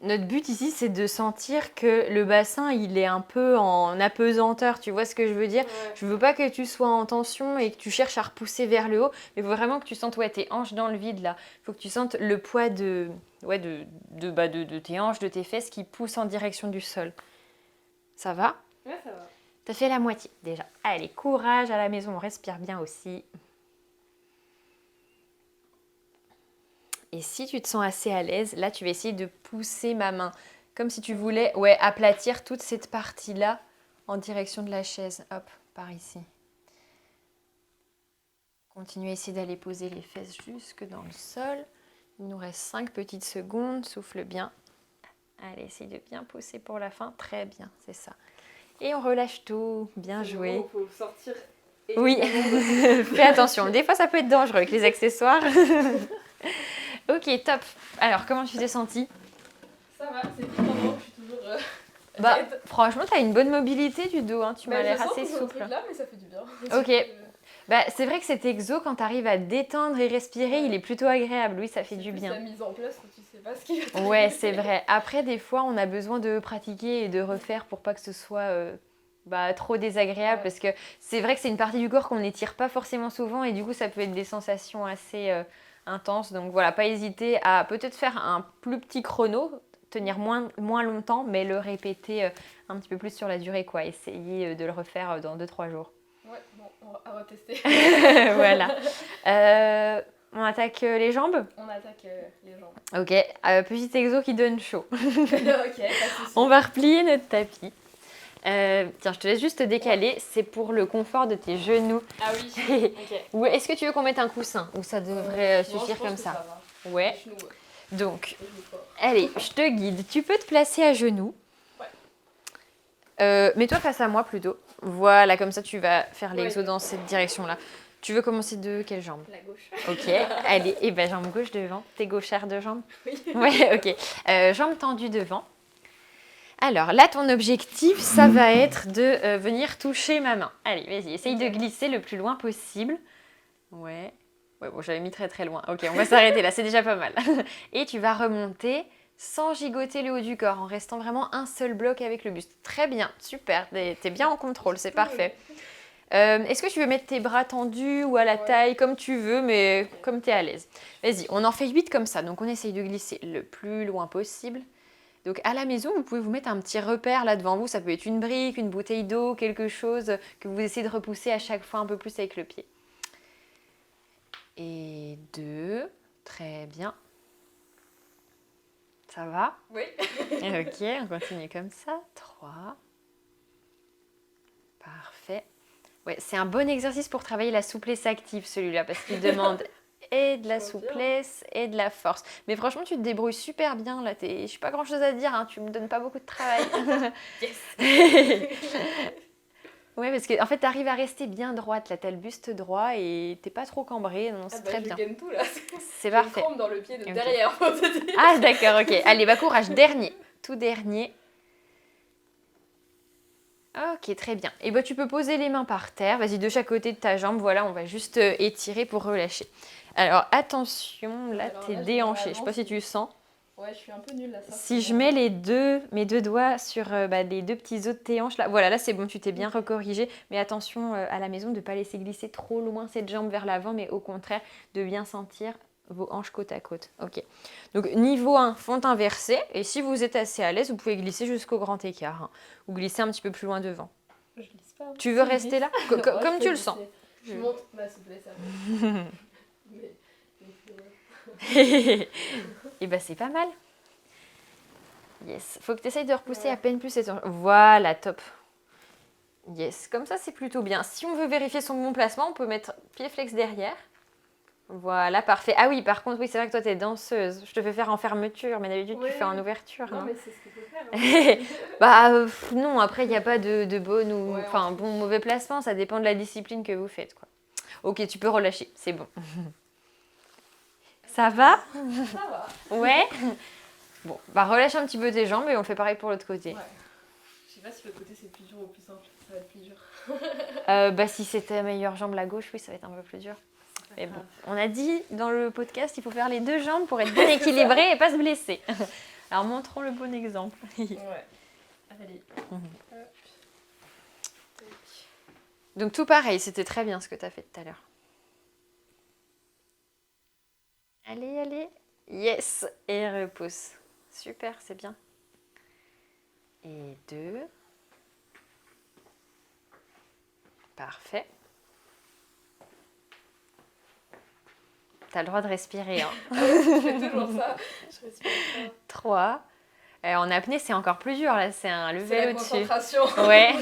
notre but ici, c'est de sentir que le bassin, il est un peu en apesanteur. Tu vois ce que je veux dire? Ouais. Je veux pas que tu sois en tension et que tu cherches à repousser vers le haut, mais il faut vraiment que tu sentes tes hanches dans le vide là. Il faut que tu sentes le poids de tes hanches, de tes fesses qui poussent en direction du sol. Ça va? Ouais, ça va. T'as fait la moitié déjà. Allez, courage à la maison, on respire bien aussi. Et si tu te sens assez à l'aise, là, tu vas essayer de pousser ma main. Comme si tu voulais aplatir toute cette partie-là en direction de la chaise. Hop, par ici. Continue à essayer d'aller poser les fesses jusque dans le sol. Il nous reste 5 petites secondes. Souffle bien. Allez, essaye de bien pousser pour la fin. Très bien, c'est ça. Et on relâche tout. Bien joué. Il faut sortir. Oui, fais attention. Des fois, ça peut être dangereux avec les accessoires. Ok, top. Alors, comment tu t'es sentie? Ça va, c'est tout pendant que je suis toujours... franchement, tu as une bonne mobilité du dos. Hein. Tu m'as l'air assez souple. Là, mais ça fait du bien. Ok. C'est vrai que cet exo, quand tu arrives à détendre et respirer, il est plutôt agréable. Oui, ça fait du bien. C'est la mise en place où tu sais pas ce qui va t'arriver. Ouais, c'est vrai. Après, des fois, on a besoin de pratiquer et de refaire pour pas que ce soit trop désagréable. Parce que c'est vrai que c'est une partie du corps qu'on n'étire pas forcément souvent et du coup, ça peut être des sensations assez... intense. Donc voilà, pas hésiter à peut-être faire un plus petit chrono, tenir moins longtemps, mais le répéter un petit peu plus sur la durée, quoi. Essayer de le refaire dans 2-3 jours. Ouais, bon, on va tester. Voilà. On attaque les jambes? On attaque les jambes. Ok, petit exo qui donne chaud. Ok, pas de souci. On va replier notre tapis. Tiens, je te laisse juste te décaler. C'est pour le confort de tes genoux. Ah oui, ok. Ou est-ce que tu veux qu'on mette un coussin? Ou ça devrait Non, suffire je pense comme que ça? va. Ouais. Les genoux, Donc, les genoux forts. allez, je te guide. Tu peux te placer à genoux. Ouais. Mets-toi face à moi plutôt. Voilà, comme ça tu vas faire Ouais, l'exo dans cette direction-là. Tu veux commencer de quelle jambe? La gauche. Ok, allez, et ben jambe gauche devant. T'es gauchère de jambe? Oui. Ouais, ok. Jambe tendue devant. Alors là, ton objectif, ça va être de venir toucher ma main. Allez, vas-y, essaye de glisser le plus loin possible. Ouais. Ouais, bon, j'avais mis très très loin. Ok, on va s'arrêter là, c'est déjà pas mal. Et tu vas remonter sans gigoter le haut du corps, en restant vraiment un seul bloc avec le buste. Très bien, super, t'es bien en contrôle, c'est parfait. Est-ce que tu veux mettre tes bras tendus ou à la taille, comme tu veux, mais comme tu es à l'aise? Vas-y, on en fait 8 comme ça, donc on essaye de glisser le plus loin possible. Donc à la maison, vous pouvez vous mettre un petit repère là devant vous, ça peut être une brique, une bouteille d'eau, quelque chose que vous essayez de repousser à chaque fois un peu plus avec le pied. Et 2, très bien. Ça va? Oui. Ok, on continue comme ça. 3. Parfait. Ouais, c'est un bon exercice pour travailler la souplesse active, celui-là, parce qu'il demande et de la souplesse et de la force. Mais franchement, tu te débrouilles super bien, là. Je n'ai pas grand-chose à dire, hein. Tu me donnes pas beaucoup de travail. Yes. Ouais, parce que en fait, tu arrives à rester bien droite, là. Tu as le buste droit et t'es pas trop cambré. Non, c'est très bien. Je gagne tout, là. C'est parfait. J'ai une crampe dans le pied de Ok. derrière, faut te dire. Ah, d'accord, ok. Allez, bah courage, dernier. Tout dernier. Ok, très bien. Et bah tu peux poser les mains par terre. Vas-y, de chaque côté de ta jambe. Voilà, on va juste étirer pour relâcher. Alors, attention, là, t'es déhanché. Je sais pas si tu sens. Ouais, je suis un peu nulle là. Si je mets mes deux doigts sur les deux petits os de tes hanches, là, voilà, là c'est bon, tu t'es bien recorrigé. Mais attention à la maison de ne pas laisser glisser trop loin cette jambe vers l'avant, mais au contraire, de bien sentir vos hanches côte à côte. Ok. Donc niveau 1, fente inversée. Et si vous êtes assez à l'aise, vous pouvez glisser jusqu'au grand écart. Hein, ou glisser un petit peu plus loin devant. Je glisse pas. Tu veux rester là comme tu le sens. Je monte ma souplesse Et bah c'est pas mal. Yes. Faut que tu essayes de repousser à peine plus cette hanche. Voilà, top. Yes. Comme ça, c'est plutôt bien. Si on veut vérifier son bon placement, on peut mettre pied flex derrière. Voilà, parfait. Ah oui, par contre, oui, c'est vrai que toi, t'es danseuse. Je te fais faire en fermeture, mais d'habitude, tu fais en ouverture. Non, non, mais c'est ce qu'il faut faire. Bah, non, après, il n'y a pas de bonne ou... Ouais, Enfin, bon, mauvais placement, ça dépend de la discipline que vous faites, quoi. Ok, tu peux relâcher, c'est bon. Ça va? Ça va. Ouais. Bon, bah relâche un petit peu tes jambes et on fait pareil pour l'autre côté. Ouais. Je sais pas si l'autre côté c'est plus dur ou plus simple. Ça va être plus dur. Bah si c'est ta meilleure jambe, la gauche, oui, ça va être un peu plus dur. Mais bon, on a dit dans le podcast, il faut faire les deux jambes pour être bien équilibré et pas se blesser. Alors montrons le bon exemple. Ouais. Allez. Donc tout pareil, c'était très bien ce que tu as fait tout à l'heure. Allez, allez. Yes. Et repousse. Super, c'est bien. Et 2. Parfait. T'as le droit de respirer. Hein. Je fais toujours ça. Je respire pas. 3. En apnée, c'est encore plus dur. Là, c'est un level au-dessus. C'est la concentration. Ouais.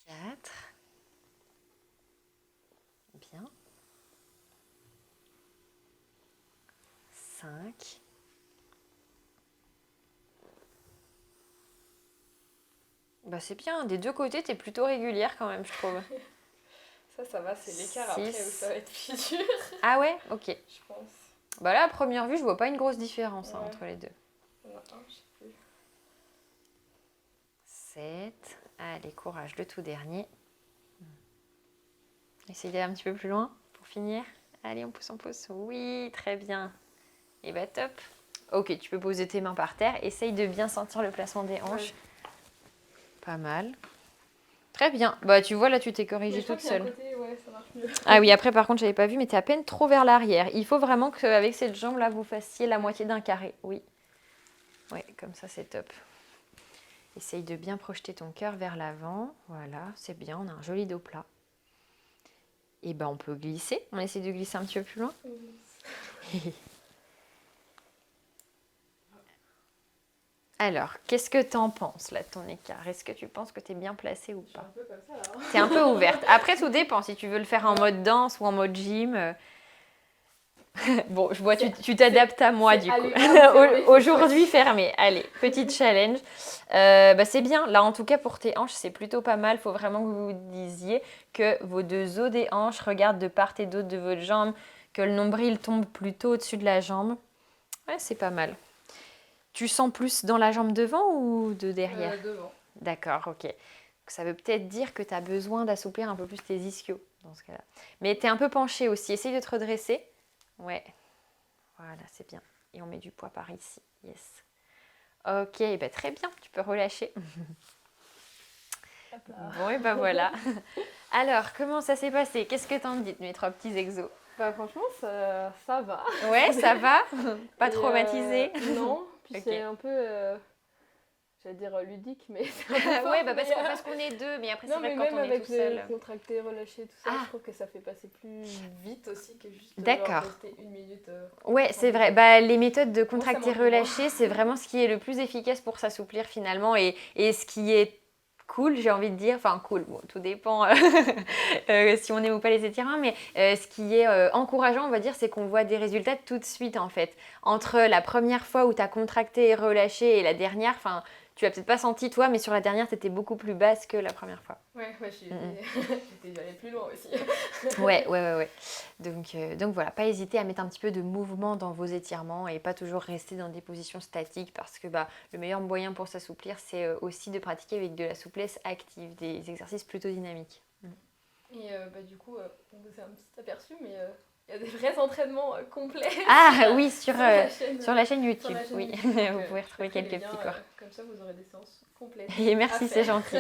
4. Bien. 5. Bah c'est bien, des deux côtés, t'es plutôt régulière quand même, je trouve. Ça va, c'est l'écart après où ça va être plus dur. Ah ouais? Ok. Je pense. Bah là, à première vue, je vois pas une grosse différence hein, entre les deux. Il y en a un, je sais plus. 7. Allez, courage, le tout dernier. Essayez d'aller un petit peu plus loin pour finir. Allez, on pousse, on pousse. Oui, très bien. Et bah top. Ok, tu peux poser tes mains par terre. Essaye de bien sentir le placement des hanches. Ouais. Pas mal. Très bien. Bah tu vois, là, tu t'es corrigée toute seule. Côté, ouais, ça marche mieux. Ah oui, après, par contre, j'avais pas vu, mais t'es à peine trop vers l'arrière. Il faut vraiment qu'avec cette jambe-là, vous fassiez la moitié d'un carré. Oui. Ouais, comme ça, c'est top. Essaye de bien projeter ton cœur vers l'avant. Voilà, c'est bien, on a un joli dos plat. Et ben on peut glisser. On essaie de glisser un petit peu plus loin. Alors, qu'est-ce que tu en penses là de ton écart? Est-ce que tu penses que tu es bien placée ou Je suis pas? un peu comme ça là. Tu es un peu ouverte. Après, tout dépend. Si tu veux le faire en mode danse ou en mode gym. Bon, je vois, tu t'adaptes à moi du coup. Aujourd'hui, fermé. Allez, petit challenge. C'est bien. Là, en tout cas, pour tes hanches, c'est plutôt pas mal. Il faut vraiment que vous vous disiez que vos deux os des hanches regardent de part et d'autre de votre jambe, que le nombril tombe plutôt au-dessus de la jambe. Ouais, c'est pas mal. Tu sens plus dans la jambe devant ou de derrière? Devant. D'accord, ok. Ça veut peut-être dire que tu as besoin d'assouplir un peu plus tes ischios dans ce cas-là. Mais tu es un peu penché aussi. Essaye de te redresser. Ouais. Voilà, c'est bien. Et on met du poids par ici. Yes. Ok, très bien. Tu peux relâcher. Bon, et voilà. Alors, comment ça s'est passé? Qu'est-ce que t'en dis de mes 3 petits exos? Franchement, ça va. Ouais, ça va? Pas Et, traumatisé? Non, puis Ok. c'est un peu, j'allais dire ludique, mais c'est un peu fort, Ouais, mais, parce qu'on est deux, mais après c'est non, vrai mais que quand même on est avec tout le seul. contracté, relâché, tout ça, Ah. je trouve que ça fait passer plus vite aussi que juste D'accord. rester 1 minute. Ouais, c'est vrai. Les méthodes de ça contracté manque relâché, c'est vraiment ce qui est le plus efficace pour s'assouplir finalement et ce qui est cool, j'ai envie de dire, enfin cool, bon, tout dépend si on aime ou pas les étirements, mais ce qui est encourageant, on va dire, c'est qu'on voit des résultats tout de suite en fait. Entre la première fois où tu as contracté et relâché et la dernière, enfin, tu l'as peut-être pas senti toi, mais sur la dernière, tu étais beaucoup plus basse que la première fois. Ouais, j'étais allée plus loin aussi. Ouais. Donc voilà, pas hésiter à mettre un petit peu de mouvement dans vos étirements et pas toujours rester dans des positions statiques parce que le meilleur moyen pour s'assouplir, c'est aussi de pratiquer avec de la souplesse active, des exercices plutôt dynamiques. Et du coup, on vous a un petit aperçu, mais il y a des vrais entraînements complets. Ah oui, sur la chaîne YouTube, sur la chaîne oui. YouTube, donc, Vous pouvez retrouver quelques petits cours. Comme ça, vous aurez des séances complètes. Et merci, c'est gentil.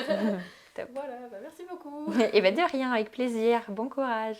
Top. Voilà, merci beaucoup. Et de rien, avec plaisir. Bon courage.